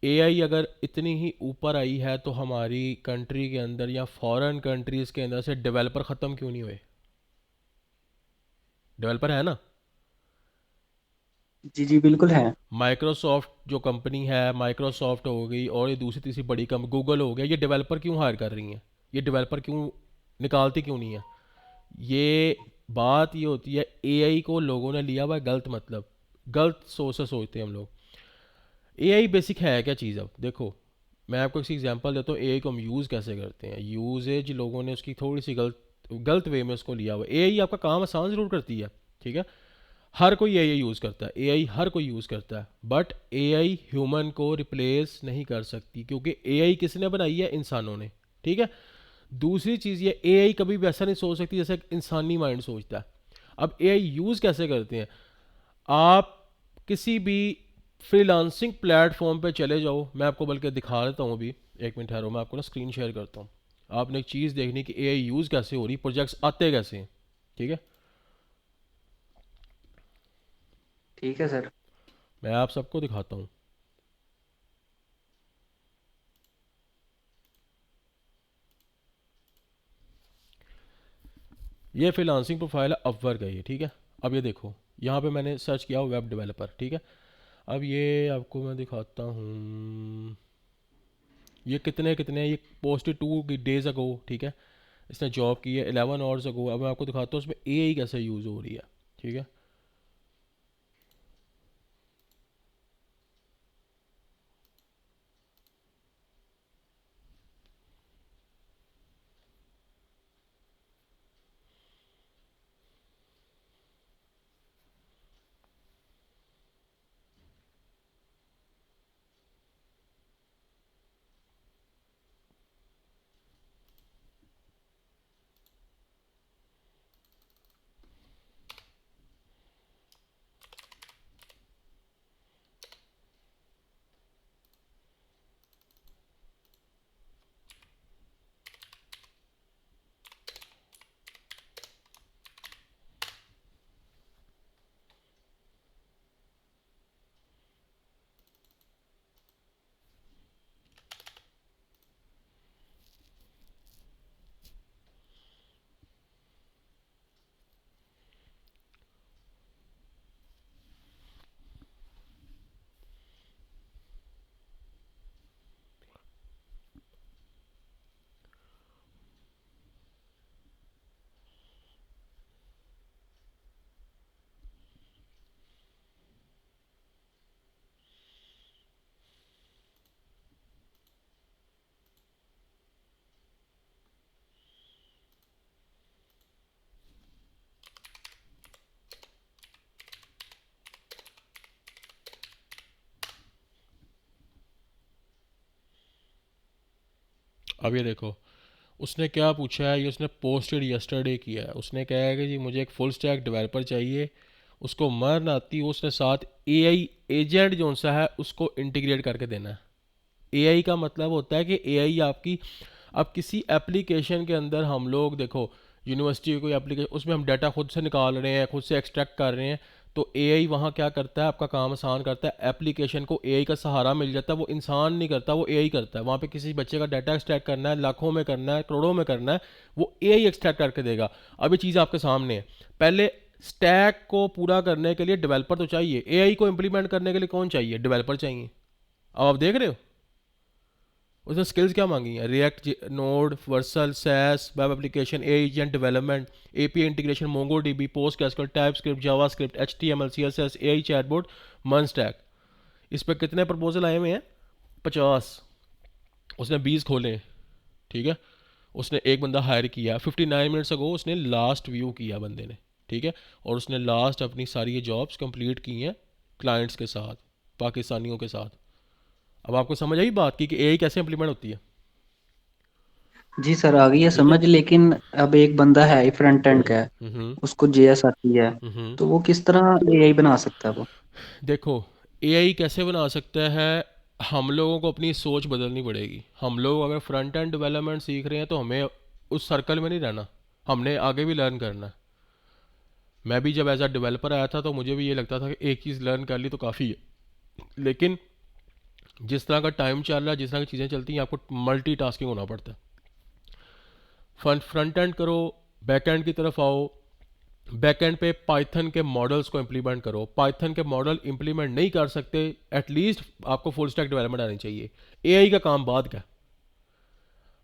AI अगर इतनी ही ऊपर आई है तो हमारी कंट्री के अंदर या फॉरेन कंट्रीज़ के अंदर से डेवलपर ख़त्म क्यों नहीं हुए? डेवलपर है ना। जी जी बिल्कुल है। माइक्रोसॉफ्ट जो कंपनी है, माइक्रोसॉफ्ट हो गई और ये दूसरी तीसरी बड़ी कंपनी गूगल हो गया, ये डेवलपर क्यों हायर कर रही हैं? ये डेवलपर क्यों निकालती क्यों नहीं है? ये बात ये होती है, AI को लोगों ने लिया हुआ है गलत, मतलब गलत सोच से सोचते हैं हम लोग। AI बेसिक है क्या चीज़? अब देखो, मैं आपको एक एग्जांपल देता हूँ AI को हम यूज़ कैसे करते हैं। यूजेज लोगों ने उसकी थोड़ी सी गलत वे में उसको लिया हुआ है। AI आपका काम आसान ज़रूर करती है, ठीक है। हर कोई AI यूज़ करता है, AI हर कोई यूज़ करता है, बट AI ह्यूमन को रिप्लेस नहीं कर सकती, क्योंकि AI किसने बनाई है? इंसानों ने, ठीक है। दूसरी चीज़ ये, AI कभी भी ऐसा नहीं सोच सकती जैसे एक इंसानी माइंड सोचता है। अब AI यूज़ कैसे करते हैं? आप किसी भी फ्रीलांसिंग प्लेटफॉर्म पे चले जाओ, मैं आपको बल्कि दिखा देता हूँ अभी, एक मिनट ठहरो, मैं आपको ना स्क्रीन शेयर करता हूँ। आपने एक चीज़ देखनी कि एआई यूज़ कैसे हो रही, प्रोजेक्ट्स आते कैसे हैं। ठीक है, ठीक है सर। मैं आप सबको दिखाता हूँ। ये फ्रीलांसिंग प्रोफाइल है अपवर्क है ये, ठीक है। अब ये देखो, यहाँ पे मैंने सर्च किया वेब डेवलपर, ठीक है। अब ये आपको मैं दिखाता हूँ, ये कितने कितने, ये पोस्टेड 2 डेज अगो, ठीक है। इसने जॉब की है 11 आवर्स अगो। अब मैं आपको दिखाता हूँ उसमें एआई कैसे यूज़ हो रही है, ठीक है। अब ये देखो, उसने क्या पूछा है, ये उसने पोस्टेड यस्टरडे किया है। उसने कहा है कि जी मुझे एक फुल स्टैक डेवलपर चाहिए, उसको मर आती हो, उसने साथ एआई एजेंट जो सा है उसको इंटीग्रेट करके देना है। एआई का मतलब होता है कि एआई आपकी, अब किसी एप्लीकेशन के अंदर हम लोग देखो, यूनिवर्सिटी की कोई एप्लीकेशन, उसमें हम डाटा खुद से निकाल रहे हैं, खुद से एक्सट्रैक्ट कर रहे हैं, तो एआई वहाँ क्या करता है, आपका काम आसान करता है। एप्लीकेशन को एआई का सहारा मिल जाता है, वो इंसान नहीं करता, वो एआई करता है। वहाँ पे किसी बच्चे का डाटा एक्सट्रैक्ट करना है, लाखों में करना है, करोड़ों में करना है, वो एआई एक्सट्रैक्ट करके देगा। अब ये चीज़ आपके सामने है। पहले स्टैक को पूरा करने के लिए डेवलपर तो चाहिए, एआई को इम्प्लीमेंट करने के लिए कौन चाहिए, डेवलपर चाहिए। अब आप देख रहे हो उसने स्किल्स क्या मांगी हैं, React, Node, Vercel, SaaS, web application, agent development, API integration, MongoDB, PostgreSQL, TypeScript, JavaScript, HTML, CSS, AI chatbot, MERN stack. इस पर कितने प्रपोजल आए हुए हैं, 50। उसने 20 खोले, ठीक है। उसने एक बंदा हायर किया 59 मिनट्स अगो, उसने लास्ट व्यू किया बंदे ने, ठीक है। और उसने लास्ट अपनी सारी ये जॉब्स कंप्लीट की हैं क्लाइंट्स के साथ, पाकिस्तानियों के साथ। अब आपको समझ आई बात की कि एआई कैसे इंप्लीमेंट होती है, जी सर, आ गई है ठीक है। समझ। लेकिन अब एक बंदा है फ्रंट एंड का है, हम्म उसको जेएस आती है, हम्म तो वो किस तरह एआई बना सकता है वो? देखो, एआई कैसे बना सकता है, हम लोगों को अपनी सोच बदलनी पड़ेगी। हम लोग अगर फ्रंट एंड डेवलपमेंट सीख रहे हैं तो हमें उस सर्कल में नहीं रहना, हमने आगे भी लर्न करना है। मैं भी जब एज अ डेवलपर आया था तो मुझे भी ये लगता था कि एक चीज़ लर्न कर ली तो काफ़ी है, लेकिन जिस तरह का टाइम चल रहा है, जिस तरह की चीज़ें चलती हैं, आपको मल्टीटास्किंग होना पड़ता है। फ्रंट एंड करो, बैक एंड की तरफ आओ, बैकएंड पे पाइथन के मॉडल्स को इम्प्लीमेंट करो। पाइथन के मॉडल इम्प्लीमेंट नहीं कर सकते, एटलीस्ट आपको फुल स्टैक डेवलपमेंट आनी चाहिए। एआई का काम बाद का,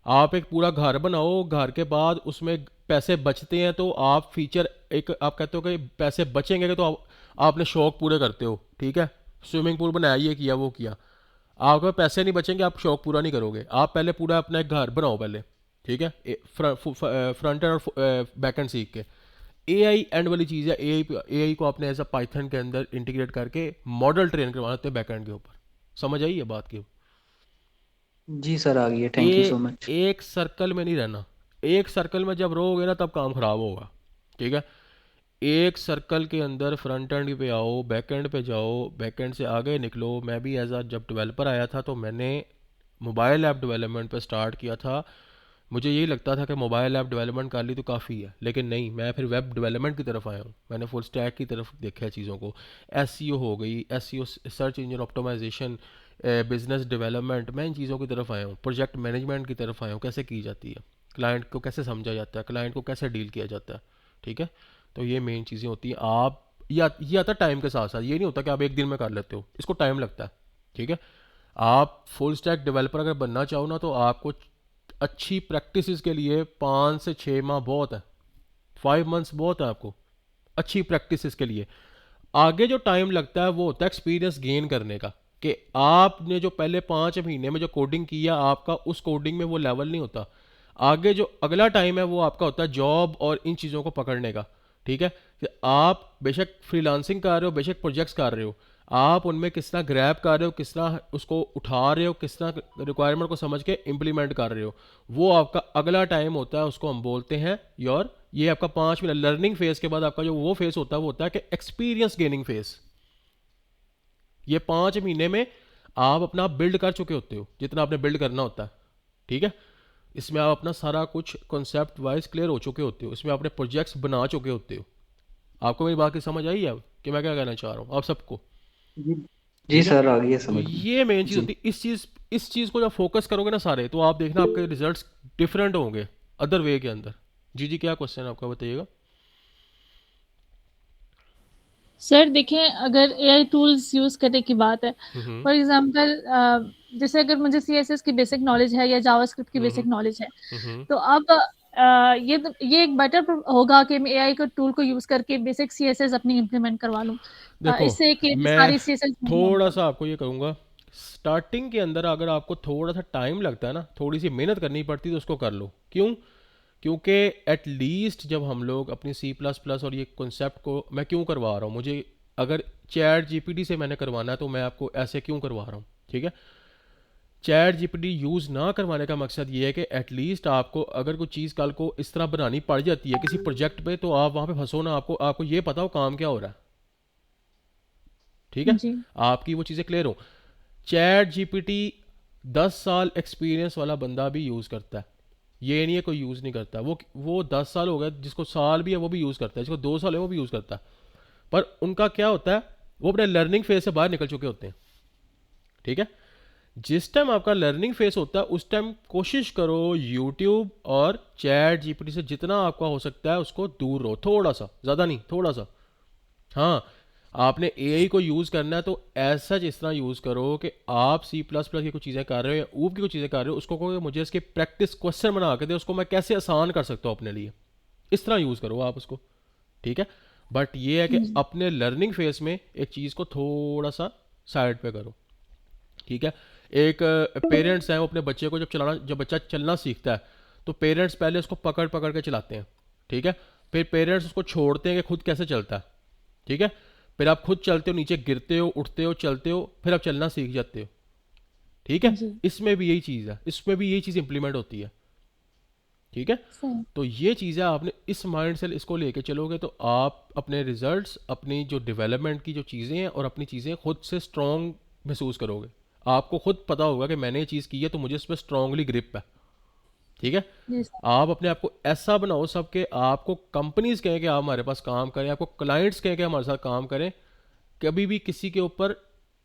आप एक पूरा घर बनाओ, घर के बाद उसमें पैसे बचते हैं तो आप फीचर, एक आप कहते हो कि पैसे बचेंगे तो आपने शौक पूरे करते हो, ठीक है। स्विमिंग पूल बनाया, ये किया वो किया, आपके पास पैसे नहीं बचेंगे, आप शौक पूरा नहीं करोगे। आप पहले पूरा अपना एक घर बनाओ पहले, ठीक है, फ्रंट एंड और बैक एंड सीख के। एआई एंड वाली चीज़ है, एआई को आपने ऐसा पाइथन के अंदर इंटीग्रेट करके मॉडल ट्रेन करवाते हैं बैकएंड के ऊपर। समझ आई है बात की। जी सर, आ गई है, thank U A so much. एक सर्कल में नहीं रहना, एक सर्कल में जब रहोगे ना तब काम खराब होगा, ठीक है। एक सर्कल के अंदर फ्रंट एंड पे आओ, बैक एंड पे जाओ, बैक एंड से आगे निकलो। मैं भी एज अ जब डेवलपर आया था तो मैंने मोबाइल ऐप डेवलपमेंट पे स्टार्ट किया था मुझे यही लगता था कि मोबाइल ऐप डेवलपमेंट कर ली तो काफ़ी है, लेकिन नहीं, मैं फिर वेब डेवलपमेंट की तरफ आया हूँ। मैंने फुल स्टैक की तरफ देखा है चीज़ों को। एसईओ हो गई, SEO search engine optimisation, business development, मैं इन चीज़ों की तरफ आया हूँ। प्रोजेक्ट मैनेजमेंट की तरफ आया हूँ, कैसे की जाती है, क्लाइंट को कैसे समझा जाता है, क्लाइंट को कैसे डील किया जाता है। ठीक है, तो ये मेन चीज़ें होती हैं। आप ये आता है टाइम के साथ साथ, ये नहीं होता कि आप एक दिन में कर लेते हो, इसको टाइम लगता है। ठीक है, आप फुल स्टैक डेवलपर अगर बनना चाहो ना, तो आपको अच्छी प्रैक्टिसेस के लिए 5 से 6 माह बहुत है, 5 मंथ्स बहुत है आपको अच्छी प्रैक्टिसेस के लिए। आगे जो टाइम लगता है वो होता है एक्सपीरियंस गेन करने का, कि आपने जो पहले 5 महीने में जो कोडिंग किया, आपका उस कोडिंग में वो लेवल नहीं होता। आगे जो अगला टाइम है वो आपका होता है जॉब और इन चीज़ों को पकड़ने का। ठीक है, कि आप बेशक फ्रीलांसिंग कर रहे हो, बेशक प्रोजेक्ट्स कर रहे हो, आप उनमें किस तरह ग्रैब कर रहे हो, किस तरह उसको उठा रहे हो, किस तरह रिक्वायरमेंट को समझ के इम्प्लीमेंट कर रहे हो, वो आपका अगला टाइम होता है। उसको हम बोलते हैं योर, ये आपका 5 महीने लर्निंग फेज के बाद आपका जो वो फेज होता है वो होता है कि एक्सपीरियंस गेनिंग फेज। ये 5 महीने में आप अपना बिल्ड कर चुके होते हो जितना आपने बिल्ड करना होता है। ठीक है, इसमें आप अपना सारा कुछ कॉन्सेप्ट वाइज क्लियर हो चुके होते हो, इसमें आपने प्रोजेक्ट्स बना चुके होते हो। आपको मेरी बात की समझ आई है अब कि मैं क्या कहना चाह रहा हूँ आप सबको? जी जी ठीक है, सर, आ गई है तो समझ में। ये मेन चीज़ जी होती है। इस चीज़ को जब फोकस करोगे ना सारे, तो आप देखना आपके रिजल्ट्स डिफरेंट होंगे अदर वे के अंदर। जी जी, क्या क्वेश्चन है आपका, बताइएगा। सर देखें, अगर एआई टूल्स यूज करने की बात है, हम्म फॉर एग्जांपल जैसे अगर मुझे सीएसएस की बेसिक नॉलेज है या जावास्क्रिप्ट की बेसिक हम्म नॉलेज है, हम्म तो अब ये एक बेटर होगा कि मैं एआई का टूल को यूज करके बेसिक सीएसएस अपनी इम्प्लीमेंट करवा लूं। देखो, इससे कि मैं सारी सीएसएस थोड़ा सा आपको ये कहूँगा, स्टार्टिंग के अंदर अगर आपको थोड़ा सा टाइम लगता है ना, थोड़ी सी मेहनत करनी पड़ती है, तो उसको कर लो। क्यों? क्योंकि एट लीस्ट जब हम लोग अपनी सी प्लस प्लस और ये कॉन्सेप्ट को, मैं क्यों करवा रहा हूँ, मुझे अगर चैट जीपीटी से मैंने करवाना है तो मैं आपको ऐसे क्यों करवा रहा हूँ। ठीक है, चैट जीपीटी यूज़ ना करवाने का मकसद ये है कि एटलीस्ट आपको अगर कोई चीज़ कल को इस तरह बनानी पड़ जाती है किसी प्रोजेक्ट पे, तो आप वहाँ पे फंसो ना, आपको आपको ये पता हो काम क्या हो रहा है। ठीक है, जी आपकी वो चीज़ें क्लियर हो। चैट जीपीटी 10 साल एक्सपीरियंस वाला बंदा भी यूज़ करता है, ये नहीं है कोई यूज़ नहीं करता। वो 10 साल हो गए, जिसको साल भी है वो भी यूज़ करता है, जिसको 2 साल है वो भी यूज़ करता है। पर उनका क्या होता है, वो अपने लर्निंग फेज से बाहर निकल चुके होते हैं। ठीक है, जिस टाइम आपका लर्निंग फेज होता है उस टाइम कोशिश करो यूट्यूब और चैट जीपीटी से जितना आपका हो सकता है उसको दूर रहो, थोड़ा सा, ज़्यादा नहीं, थोड़ा सा। हाँ, आपने एआई को यूज़ करना है तो ऐसा जिस तरह यूज़ करो कि आप सी प्लस प्लस की कुछ चीज़ें कर रहे हो या ऊप की कुछ चीज़ें कर रहे हो, उसको कहो कि मुझे इसके प्रैक्टिस क्वेश्चन बना के दे, उसको मैं कैसे आसान कर सकता हूँ अपने लिए, इस तरह यूज़ करो आप उसको। ठीक है, बट ये है कि अपने लर्निंग फेज में एक चीज़ को थोड़ा सा साइड पे करो। ठीक है, एक पेरेंट्स हैं, वो अपने बच्चे को जब बच्चा चलना सीखता है तो पेरेंट्स पहले उसको पकड़ पकड़ के चलाते हैं। ठीक है, फिर पेरेंट्स उसको छोड़ते हैं कि खुद कैसे चलता है। ठीक है, फिर आप खुद चलते हो, नीचे गिरते हो, उठते हो, चलते हो, फिर आप चलना सीख जाते हो। ठीक है, जी इसमें भी यही चीज़ है, इसमें भी यही चीज़ इंप्लीमेंट होती है। ठीक है, सही। तो ये चीज़ें आपने इस माइंड से इसको लेके चलोगे तो आप अपने रिजल्ट्स, अपनी जो डेवलपमेंट की जो चीज़ें हैं और अपनी चीज़ें खुद से स्ट्रॉन्ग महसूस करोगे। आपको खुद पता होगा कि मैंने ये चीज़ की है तो मुझे इस पर स्ट्रांगली ग्रिप है। ठीक है, जी सर। आप अपने आप को ऐसा बनाओ सब के आपको कंपनीज कहें कि आप हमारे पास काम करें, आपको क्लाइंट्स कहें कि हमारे साथ काम करें। कभी भी किसी के ऊपर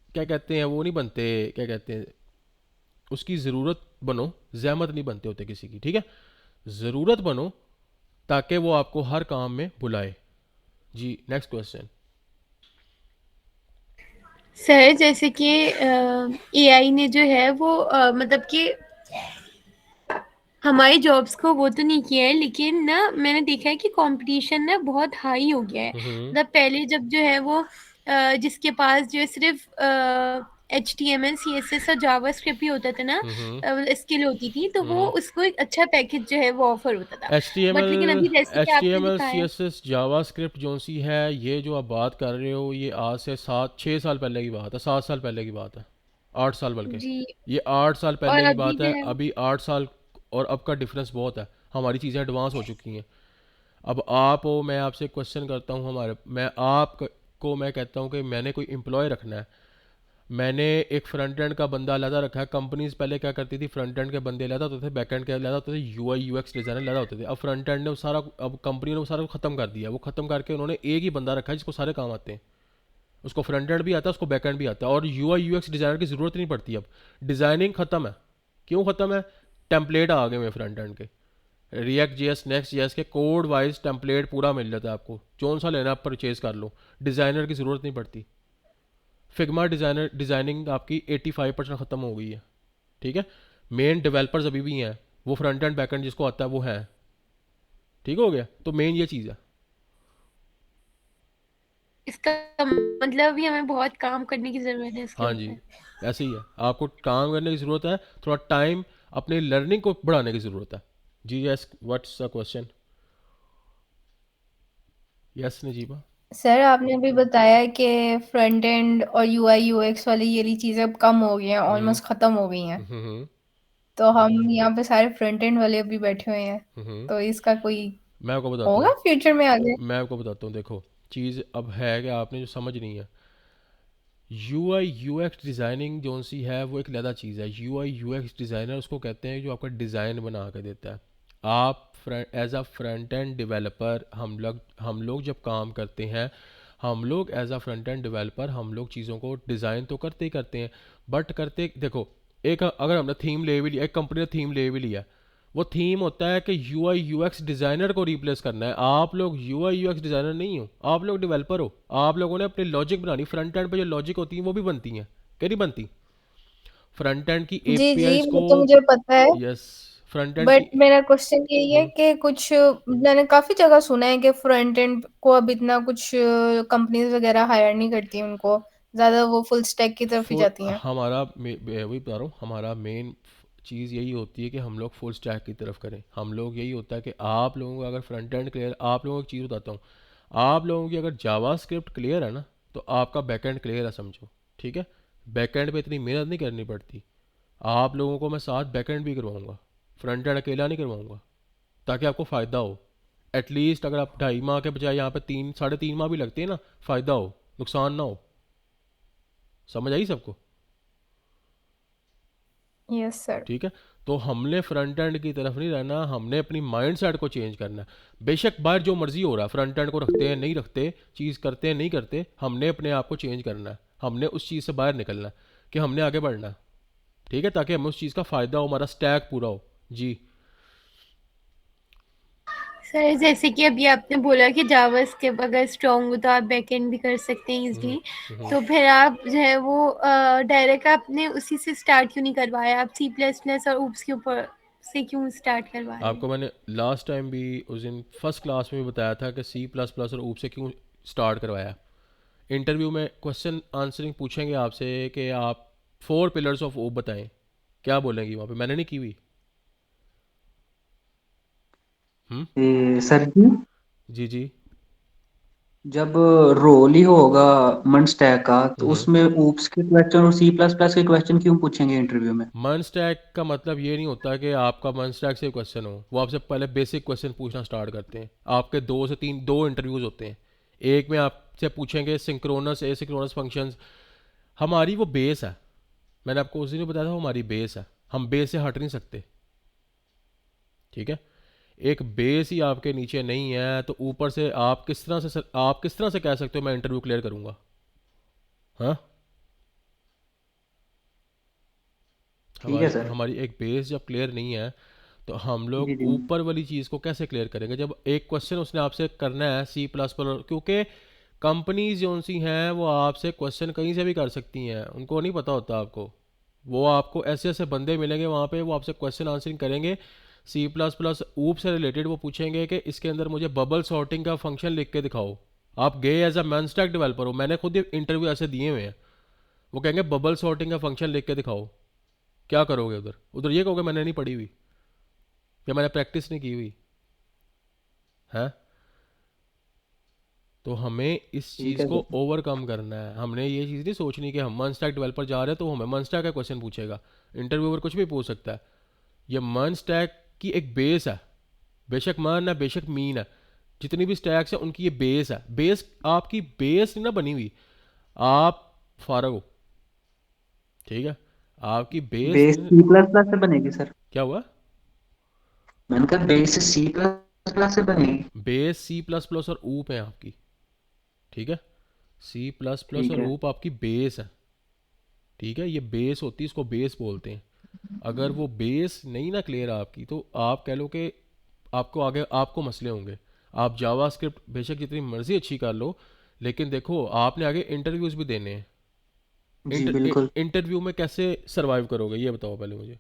क्या कहते हैं वो नहीं बनते, क्या कहते हैं, उसकी ज़रूरत बनो, जहमत नहीं बनते होते किसी की। ठीक है, ज़रूरत बनो ताकि वो आपको हर काम में बुलाए। जी, नेक्स्ट क्वेश्चन। सर जैसे कि एआई ने जो है वो मतलब कि हमारी जॉब्स को वो तो नहीं किया है, लेकिन ना मैंने देखा है कि कंपटीशन ना बहुत हाई हो गया है। मतलब पहले जब जो है वो जिसके पास जो है सिर्फ HTML CSS और जावास्क्रिप्ट ही होता था ना, स्किल होती थी, तो वो उसको एक अच्छा पैकेज जो है वो ऑफर होता था। एच टी एम बट लेकिन एल अभी जैसे कि एच टी आपने एम एल सी दिखाया। एस एस जावा स्क्रिप्ट जो सी है, ये जो आप बात कर रहे हो, ये आज से 7-6 साल पहले की बात है, 7 साल पहले की बात है, 8 साल बल्कि। जी। ये 8 साल और पहले की अभी बात जो है, है अभी 8 साल और अब का डिफरेंस बहुत है। हमारी चीज़ें एडवांस हो चुकी हैं। अब आप हो, मैं आपसे क्वेश्चन करता हूँ, मैं कहता हूँ कि मैंने कोई एम्प्लॉय रखना है, मैंने एक फ्रंट एंड का बंदा अलहदा रखा है। कंपनीज पहले क्या करती थी, फ्रंट एंड के बंदे अलहदा होते थे, बैक एंड के अलहदा होते थे, यूआई यूएक्स डिज़ाइनर अलहदा होते थे। अब फ्रंट एंड ने वो सारा, अब कंपनी ने वो सारा ख़त्म कर दिया। वो ख़त्म करके उन्होंने एक ही बंदा रखा है जिसको सारे काम आते हैं। उसको फ्रंट एंड भी आता है, उसको बैक एंड भी आता है, और यूआई यूएक्स डिज़ाइनर की ज़रूरत नहीं पड़ती। अब डिज़ाइनिंग ख़त्म है। क्यों ख़त्म है? टेम्पलेट आ गए हुए फ्रंट एंड के। रिएक्ट जेएस, नेक्स्ट जेएस के कोड वाइज टेम्पलेट पूरा मिल जाता है आपको, कौन सा लेना आप परचेज कर लो। डिज़ाइनर की ज़रूरत नहीं पड़ती। फिग्मा डिज़ाइनिंग आपकी 85% ख़त्म हो गई है। ठीक है, मेन डेवलपर्स अभी भी हैं, वो फ्रंट एंड बैक एंड जिसको आता है वो है। ठीक हो गया, तो मेन ये चीज़ है। इसका मतलब भी हमें बहुत काम करने की जरूरत है इसके हाँ जी, ऊपर। ऐसे ही है। आपको काम करने की ज़रूरत है, थोड़ा टाइम अपनी लर्निंग को बढ़ाने की ज़रूरत है। जी yes, what's the question? Yes Najiba. Sir आपने अभी बताया कि फ्रंट एंड और यूआई यूएक्स वाली ये चीज़ें अब कम हो गई हैं, ऑलमोस्ट ख़त्म हो गई हैं। हम्म तो हम यहाँ पे सारे फ्रंट एंड वाले अभी बैठे हुए हैं, हम्म तो इसका कोई मैं आपको बताता होगा हूँ, फ्यूचर में आगे? मैं आपको बताता हूँ। देखो चीज़ अब है कि आपने जो समझ नहीं है, यूआई यूएक्स डिज़ाइनिंग जो सी है वो एक अलग चीज़ है। यूआई यूएक्स डिज़ाइनर उसको कहते हैं जो आपका डिज़ाइन बना कर देता है। आप as a front end developer, हम लोग जब काम करते हैं, हम लोग as a front end developer हम लोग चीज़ों को डिज़ाइन तो करते ही करते हैं, बट करते देखो, एक अगर हमने थीम ले भी लिया, एक कंपनी ने थीम ले भी लिया, वो थीम होता है कि यूआई यूएक्स डिज़ाइनर को रिप्लेस करना है। आप लोग यूआई यूएक्स डिज़ाइनर नहीं हो, आप लोग डेवलपर हो। आप लोगों ने अपनी लॉजिक बनानी, फ्रंट एंड पे जो लॉजिक होती है वो भी बनती हैं, क्या नहीं बनती? फ्रंट एंड की जी जी, एपीआईज को। वो तो मुझे पता है, यस, फ्रंट एंड बट की। मेरा क्वेश्चन यही है हम्म, कि कुछ मैंने काफ़ी जगह सुना है कि फ्रंट एंड को अब इतना कुछ कंपनीज वगैरह हायर नहीं करती उनको, ज़्यादा वो फुल स्टैक की तरफ ही फुल जाती हैं। हमारा वही बता रहा हूँ, हमारा मेन चीज़ यही होती है कि हम लोग फुल स्टैक की तरफ करें। हम लोग यही होता है कि आप लोगों को अगर फ्रंट एंड क्लियर, आप लोगों को एक चीज़ बताता हूँ, आप लोगों की अगर जावा स्क्रिप्ट क्लियर है ना, तो आपका बैक एंड क्लियर है समझो। ठीक है, बैक एंड पे इतनी मेहनत नहीं करनी पड़ती। आप लोगों को मैं साथ बैक एंड भी करवाऊँगा, फ्रंट एंड अकेला नहीं करवाऊँगा, ताकि आपको फ़ायदा हो। एटलीस्ट अगर आप 2.5 माह के बजाय यहाँ पे 3 साढ़े 3 माह भी लगते हैं ना, फ़ायदा हो, नुकसान ना हो। समझ आई सबको? Yes sir. ठीक है, तो हमने फ्रंट एंड की तरफ नहीं रहना, हमने अपनी माइंड सेट को चेंज करना है। बेशक बाहर जो मर्जी हो रहा है, फ्रंट एंड को रखते हैं नहीं रखते, चीज़ करते हैं नहीं करते, हमने अपने आप को चेंज करना है। हमने उस चीज़ से बाहर निकलना है कि हमने आगे बढ़ना है। ठीक है, ताकि हमें उस चीज़ का फ़ायदा हो, हमारा स्टैक पूरा हो। जी सर जैसे कि अभी आपने बोला कि जावा स्क्रिप्ट अगर स्ट्रॉन्ग हो तो आप बैकएंड भी कर सकते हैं हम्म, इजीली, हम्म। तो फिर आप जो है वो डायरेक्ट आपने उसी से स्टार्ट क्यों नहीं करवाया? आप सी प्लस प्लस और ऊप्स के ऊपर से क्यों स्टार्ट करवा रहे हैं? आपको मैंने लास्ट टाइम भी उस दिन फर्स्ट क्लास में भी बताया था कि सी प्लस प्लस और ऊप से क्यों स्टार्ट करवाया। इंटरव्यू में क्वेश्चन आंसरिंग पूछेंगे आपसे कि आप 4 पिलर्स ऑफ ऊप बताएं, क्या बोलेंगी वहाँ पे? मैंने नहीं की हुई। सर जी, जी जी। जब रोल ही होगा मन स्टैक का, तो हम्म उसमें ऊप्स के क्वेश्चन और सी प्लस प्लस के क्वेश्चन क्यों पूछेंगे इंटरव्यू में? मन स्टैक का मतलब ये नहीं होता कि आपका मन स्टैक से क्वेश्चन हो, वो आपसे पहले बेसिक क्वेश्चन पूछना स्टार्ट करते हैं। आपके 2 से 3 दो इंटरव्यूज होते हैं। एक में आपसे पूछेंगे सिंक्रोनस एसिंक्रोनस फंक्शंस, हमारी वो बेस है। मैंने आपको उस दिन भी बताया था, वो हमारी बेस है, हम बेस से हट नहीं सकते। ठीक है, एक बेस ही आपके नीचे नहीं है तो ऊपर से आप किस तरह से कह सकते हो मैं इंटरव्यू क्लियर करूंगा? हाँ, ठीक है हमारी सर। हमारी एक बेस जब क्लियर नहीं है, तो हम लोग जी जी। ऊपर वाली चीज़ को कैसे क्लियर करेंगे? जब एक क्वेश्चन उसने आपसे करना है सी प्लस पर, क्योंकि कंपनीज जो सी हैं वो आपसे क्वेश्चन कहीं से भी कर सकती हैं, उनको नहीं पता होता आपको। वो आपको ऐसे ऐसे बंदे मिलेंगे वहाँ पे, वो आपसे क्वेश्चन आंसरिंग करेंगे सी प्लस प्लस ऊप से रिलेटेड। वो पूछेंगे कि इसके अंदर मुझे बबल सॉर्टिंग का फंक्शन लिख के दिखाओ। आप गए as a man stack developer हो, मैंने खुद इंटरव्यू ऐसे दिए हुए हैं। वो कहेंगे बबल सॉर्टिंग का फंक्शन लिख के दिखाओ, क्या करोगे? उधर उधर ये कहोगे मैंने नहीं पढ़ी हुई या मैंने प्रैक्टिस नहीं की हुई है। तो हमें इस ठीक चीज़ है को सर। ओवरकम करना है। हमने ये चीज़ नहीं सोचनी कि हम मन स्टैक डेवलपर जा रहे हैं तो हमें मन स्टैक का क्वेश्चन पूछेगा। इंटरव्यूअर कुछ भी पूछ सकता है। ये मन स्टैक की एक बेस है, बेशक मन है बेशक मीन है, जितनी भी स्टैक्स है उनकी ये बेस है। बेस आपकी बेस नहीं ना बनी हुई, आप फारग हो। ठीक है, आपकी base base C plus plus से बनेगी सर? क्या हुआ? मैंने कहा बेस सी प्लस प्लस से बनेगी। बेस सी प्लस प्लस और ऊप है आपकी, ठीक है, सी प्लस प्लस ठीक और है। ऊप आपकी बेस है, ठीक है, ये बेस होती है, इसको बेस बोलते हैं। अगर वो बेस नहीं ना क्लियर आपकी, तो आप कह लो कि आपको आगे आपको मसले होंगे। आप जावास्क्रिप्ट बेशक जितनी मर्जी अच्छी कर लो, लेकिन देखो आपने आगे इंटरव्यूज भी देने हैं। जी बिल्कुल। इंटरव्यू में कैसे सरवाइव करोगे ये बताओ पहले मुझे।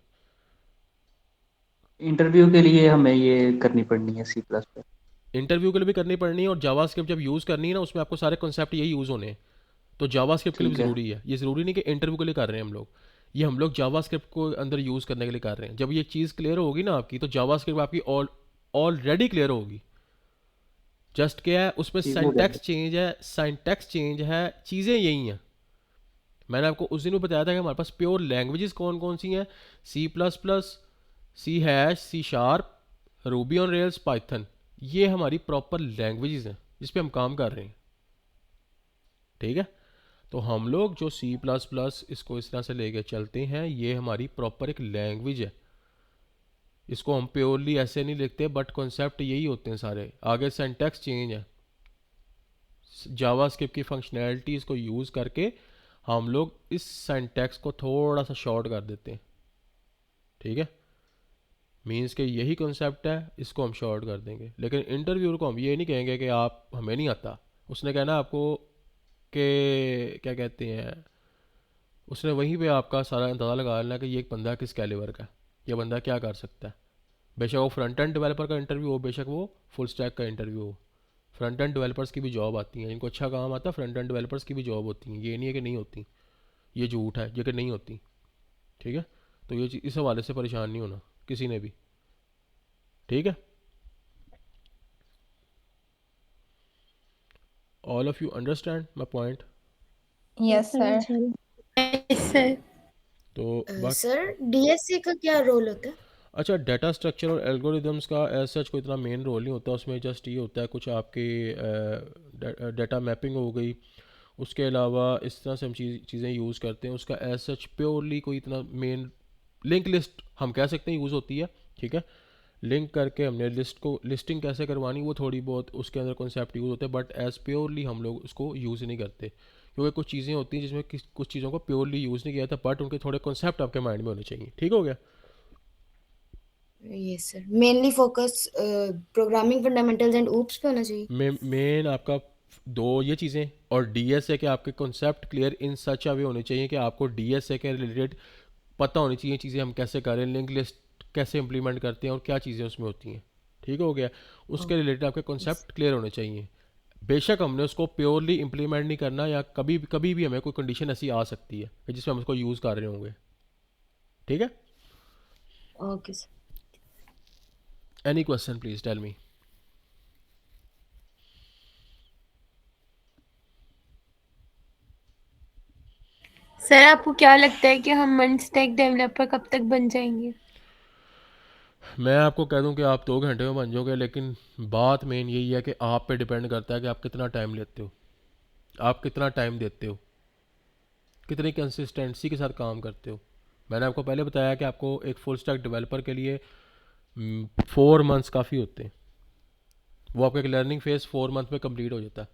इंटरव्यू के लिए हमें ये करनी पड़नी है सी प्लस प्लस। इंटरव्यू के लिए भी करनी पड़नी है, और जावास्क्रिप्ट जब यूज़ करनी है ना, उसमें आपको सारे कॉन्सेप्ट यही यूज़ होने हैं। तो जावास्क्रिप्ट के लिए भी ठीक है। ज़रूरी है, ये ज़रूरी नहीं कि इंटरव्यू के लिए कर रहे हैं हम लोग, ये हम लोग जावास्क्रिप्ट को अंदर यूज़ करने के लिए कर रहे हैं। जब ये चीज़ क्लियर होगी ना आपकी, तो जावास्क्रिप्ट आपकी ऑलरेडी क्लियर होगी। जस्ट क्या है उसमें ठीक हो गया सर। सिंटैक्स चेंज है, चीज़ें यही हैं। मैंने आपको उस दिन भी बताया था कि हमारे पास प्योर लैंग्वेजेस कौन कौन सी हैं, C plus plus, C hash, C sharp, Ruby on Rails, Python. ये हमारी प्रॉपर लैंग्वेजेस हैं जिस पे हम काम कर रहे हैं, ठीक है। तो हम लोग जो सी प्लस प्लस इसको इस तरह से लेके चलते हैं, ये हमारी प्रॉपर एक लैंग्वेज है। इसको हम प्योरली ऐसे नहीं लिखते, बट कॉन्सेप्ट यही होते हैं सारे। आगे सिंटैक्स चेंज है, जावास्क्रिप्ट की फंक्शनैलिटीज़ को यूज़ करके हम लोग इस सिंटैक्स को थोड़ा सा शॉर्ट कर देते हैं, ठीक है। मीन्स के यही कॉन्सेप्ट है, इसको हम शॉर्ट कर देंगे। लेकिन इंटरव्यूअर को हम ये नहीं कहेंगे कि आप हमें नहीं आता, उसने कहना आपको कि क्या कहते हैं, उसने वहीं पे आपका सारा अंदाज़ा लगा लेना कि ये एक बंदा किस कैलिबर का है, ये बंदा क्या कर सकता है। बेशक वो फ्रंट एंड डेवलपर का इंटरव्यू हो, बेशक वो फुल स्टैक का इंटरव्यू हो। फ्रंट एंड डेवलपर्स की भी जॉब आती है, इनको अच्छा काम आता है, फ्रंट एंड डेवलपर्स की भी जॉब होती है, ये नहीं है कि नहीं होती, ये झूठ है ये कि नहीं होती, ठीक है। तो ये इस हवाले से परेशान नहीं होना किसी ने भी, ठीक है। All of you understand my point? Yes sir. Yes sir. तो बाकी सर डीएससी का क्या रोल होता है? अच्छा, डाटा स्ट्रक्चर और एल्गोरिदम्स का एज सच कोई इतना मेन रोल नहीं होता उसमें। जस्ट ये होता है कुछ आपके डाटा मैपिंग हो गई, उसके अलावा इस तरह से हम चीज़ें यूज़ करते हैं। उसका एज सच प्योरली कोई इतना मेन लिंक लिस्ट हम कह सकते हैं यूज़ होती है, ठीक है। लिंक करके हमने लिस्टिंग कैसे करवानी, वो थोड़ी बहुत उसके अंदर कॉन्सेप्ट यूज़ होते हैं, बट एज प्योरली हम लोग उसको यूज़ नहीं करते, क्योंकि कुछ चीज़ें होती हैं जिसमें कुछ चीज़ों को प्योरली यूज़ नहीं किया जाता, बट उनके थोड़े कॉन्सेप्ट आपके माइंड में होने चाहिए, ठीक हो गया। Yes sir, mainly focus programming fundamentals and oops पे होना चाहिए। मेन आपका दो ये चीज़ें, और डीएसए के आपके कॉन्सेप्ट क्लियर इन सच अ वे होने चाहिए कि आपको डीएसए के रिलेटेड पता होनी चाहिए चीज़ें हम कैसे करें, लिंक लिस्ट कैसे इंप्लीमेंट करते हैं और क्या चीज़ें उसमें होती हैं, ठीक हो गया। उसके रिलेटेड आपके कॉन्सेप्ट क्लियर होने चाहिए। बेशक हमने उसको प्योरली इंप्लीमेंट नहीं करना, या कभी भी हमें कोई कंडीशन ऐसी आ सकती है कि जिसमें हम उसको यूज़ कर रहे होंगे, ठीक है। Okay sir. Any question please tell me. Sir आपको क्या लगता है कि हम मंड स्टैक डेवलपर कब तक बन जाएंगे? मैं आपको कह दूं कि आप 2 घंटे में बन जाओगे, लेकिन बात मेन यही है कि आप पे डिपेंड करता है कि आप कितना टाइम लेते हो, आप कितना टाइम देते हो, कितनी कंसिस्टेंसी के साथ काम करते हो। मैंने आपको पहले बताया कि आपको एक फुल स्टैक डेवलपर के लिए 4 मंथ्स काफ़ी होते हैं। वो आपका एक लर्निंग फेज 4 मंथ में कंप्लीट हो जाता है,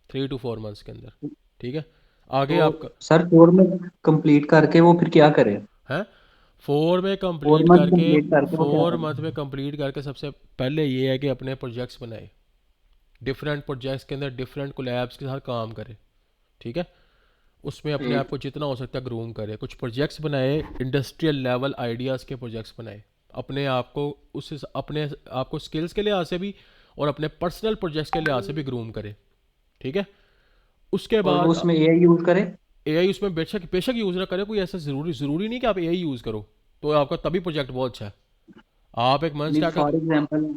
3 to 4 मंथ्स के अंदर, ठीक है। आगे तो आपका सर 4 में कंप्लीट करके वो फिर क्या करें? है 4 में 4 कंप्लीट मंथ करके कंप्लीट करके वो क्या 4 करें? मंथ में कंप्लीट करके सबसे पहले ये है कि अपने प्रोजेक्ट्स बनाए, डिफरेंट प्रोजेक्ट्स के अंदर डिफरेंट कोलैब्स के साथ काम करे, ठीक है। उसमें अपने आप ठीक। को जितना हो सकता है ग्रूम करे, कुछ प्रोजेक्ट्स बनाए, इंडस्ट्रियल लेवल आइडियाज़ के प्रोजेक्ट्स बनाए, अपने आप को अपने आप को स्किल्स के लिहाज से भी और अपने पर्सनल प्रोजेक्ट्स के लिहाज से भी ग्रूम करे, ठीक है। उसके और वो बाद उसमें एआई यूज करे? एआई उसमें बेशक बेशक यूज़ ना करे, कोई ऐसा ज़रूरी नहीं कि आप एआई यूज़ करो तो आपका तभी प्रोजेक्ट बहुत अच्छा है। आप एक मंच मीन क्या फॉर एग्जांपल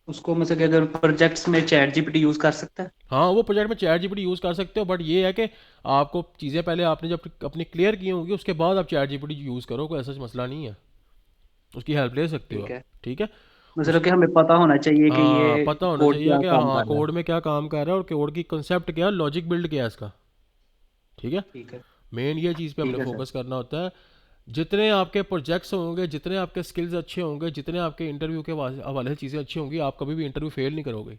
उसको मैं से अगर प्रोजेक्ट्स में चैट जीपीटी यूज कर सकता है? हाँ, वो प्रोजेक्ट में चैट जीपीटी यूज़ कर सकते हो, बट ये है कि आपको चीज़ें पहले आपने जब अपनी क्लियर की होंगी उसके बाद आप चैट जीपीटी यूज़ करो, कोई ऐसा मसला नहीं है, उसकी हेल्प ले सकते हो ठीक आप, है। ठीक है। मतलब कि हमें पता होना चाहिए कि हाँ, ये पता होना कोड चाहिए क्या कि काम हाँ कर रहा कोड है। में क्या काम कर रहा है और कोड की कंसेप्ट क्या है, लॉजिक बिल्ड क्या है इसका, ठीक है। ठीक है। मेन ये चीज़ पे ठीक हमने है सर। फोकस करना होता है। जितने आपके प्रोजेक्ट्स होंगे, जितने आपके स्किल्स अच्छे होंगे, जितने आपके इंटरव्यू के हवाले से चीज़ें अच्छी होंगी, आप कभी भी इंटरव्यू फेल नहीं करोगे।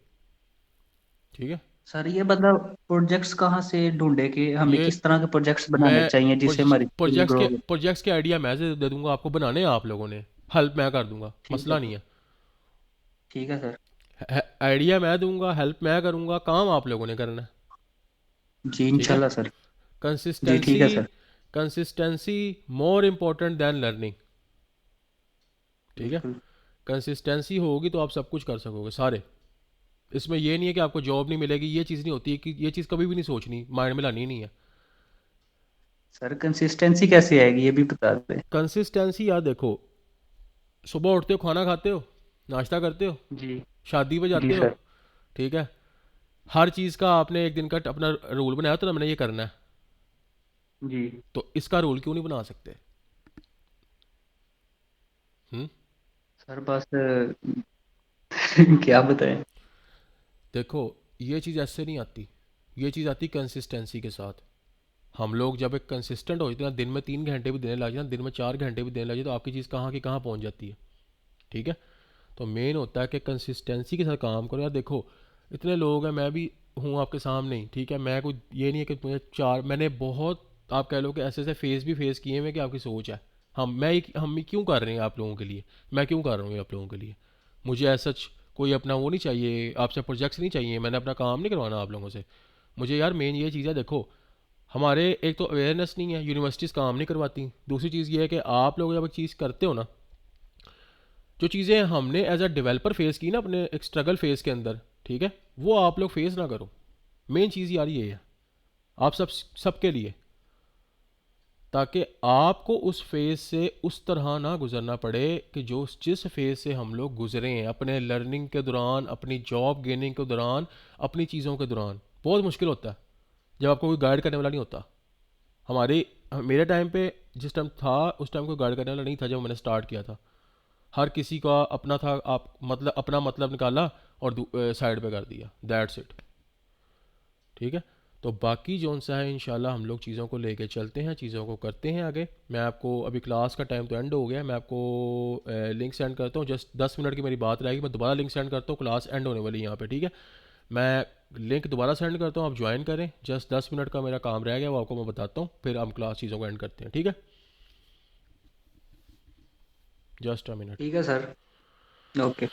ठीक है। सर ये मतलब प्रोजेक्ट्स कहाँ से ढूंढे कि हमें ये किस तरह के प्रोजेक्ट्स बनाने मैं चाहिए जिससे हमारी स्किल ग्रो हो? प्रोजेक्ट्स के आइडिया मैं दे दूंगा आपको, बनाने हैं आप लोगों ने, हेल्प मैं कर दूंगा, ठीक है मसला सर। नहीं ठीक है सर। है। आइडिया मैं दूंगा, हेल्प मैं करूंगा, काम आप लोगों ने करना है। जी ठीक है। इंशाल्लाह सर। जी ठीक कंसिस्टेंसी है sir. Consistency more important than learning. ठीक है। बिल्कुल। कंसिस्टेंसी होगी तो आप सब कुछ कर सकोगे सारे। इसमें ये नहीं है कि आपको जॉब नहीं मिलेगी, ये चीज़ नहीं होती है, कि ये चीज़ कभी भी नहीं सोचनी, माइंड में लानी नहीं है। सर कंसिस्टेंसी कैसे आएगी ये भी बता दें। कंसिस्टेंसी यार देखो, सुबह उठते हो, खाना खाते हो, नाश्ता करते हो, जी। शादी पे जी जाते हो। सर। ठीक है। हर चीज़ का आपने एक दिन का अपना रूल बनाया तो ना, मैंने ये करना है, जी। तो इसका रूल क्यों नहीं बना सकते? हम्म। सर बस क्या बताएं। देखो, ये चीज़ ऐसे नहीं आती, ये चीज़ आती कंसिस्टेंसी के साथ। हम लोग जब एक कंसिस्टेंट हो जाते हैं, दिन में 3 घंटे भी देने लग जाए, दिन में 4 घंटे भी देने लग जाए, तो आपकी चीज़ कहाँ की कहाँ पहुँच जाती है। ठीक है। तो मेन होता है कि कंसिस्टेंसी के साथ काम करो। यार देखो, इतने लोग हैं, मैं भी हूँ आपके सामने ही। ठीक है। मैं कोई ये नहीं है कि मुझे मैंने बहुत, आप कह लो कि ऐसे ऐसे फेस भी फेस किए हैं कि आपकी सोच है। हम क्यों कर रहे हैं आप लोगों के लिए, मैं क्यों कर रहा हूँ ये आप लोगों के लिए? मुझे ऐसा कोई अपना वो नहीं चाहिए, आपसे प्रोजेक्ट्स नहीं चाहिए, मैंने अपना काम नहीं करवाना आप लोगों से। मुझे यार मेन ये चीज़ है, देखो हमारे एक तो अवेयरनेस नहीं है, यूनिवर्सिटीज़ काम नहीं करवाती। दूसरी चीज़ ये है कि आप लोग जब एक चीज़ करते हो ना, जो चीज़ें हमने एज अ डेवलपर फेस की ना अपने एक स्ट्रगल फेस के अंदर, ठीक है, वो आप लोग फेस ना करो। मेन चीज़ यार ये है, आप सबके लिए, ताकि आपको उस फेज से उस तरह ना गुजरना पड़े कि जो जिस फेज से हम लोग गुजरे हैं अपने लर्निंग के दौरान, अपनी जॉब गेनिंग के दौरान, अपनी चीज़ों के दौरान। बहुत मुश्किल होता है जब आपको कोई गाइड करने वाला नहीं होता। हमारे मेरे टाइम पे जिस टाइम था, उस टाइम कोई गाइड करने वाला नहीं था जब मैंने स्टार्ट किया था। हर किसी का अपना था, आप मतलब अपना मतलब निकाला और साइड पे कर दिया, दैट्स इट। ठीक है। तो बाकी जोन सा है, इंशाल्लाह हम लोग चीज़ों को लेके चलते हैं, चीज़ों को करते हैं आगे। मैं आपको अभी क्लास का टाइम तो एंड हो गया, मैं आपको लिंक सेंड करता हूँ। जस्ट 10 मिनट की मेरी बात रहेगी, मैं दोबारा लिंक सेंड करता हूँ, क्लास एंड होने वाली है यहाँ पे। ठीक है। मैं लिंक दोबारा सेंड करता हूँ, आप ज्वाइन करें। जस्ट 10 मिनट का मेरा काम रह गया, वो आपको मैं बताता हूँ, फिर हम क्लास चीज़ों को एंड करते हैं। ठीक है। Just a minute. ठीक है सर। ओके।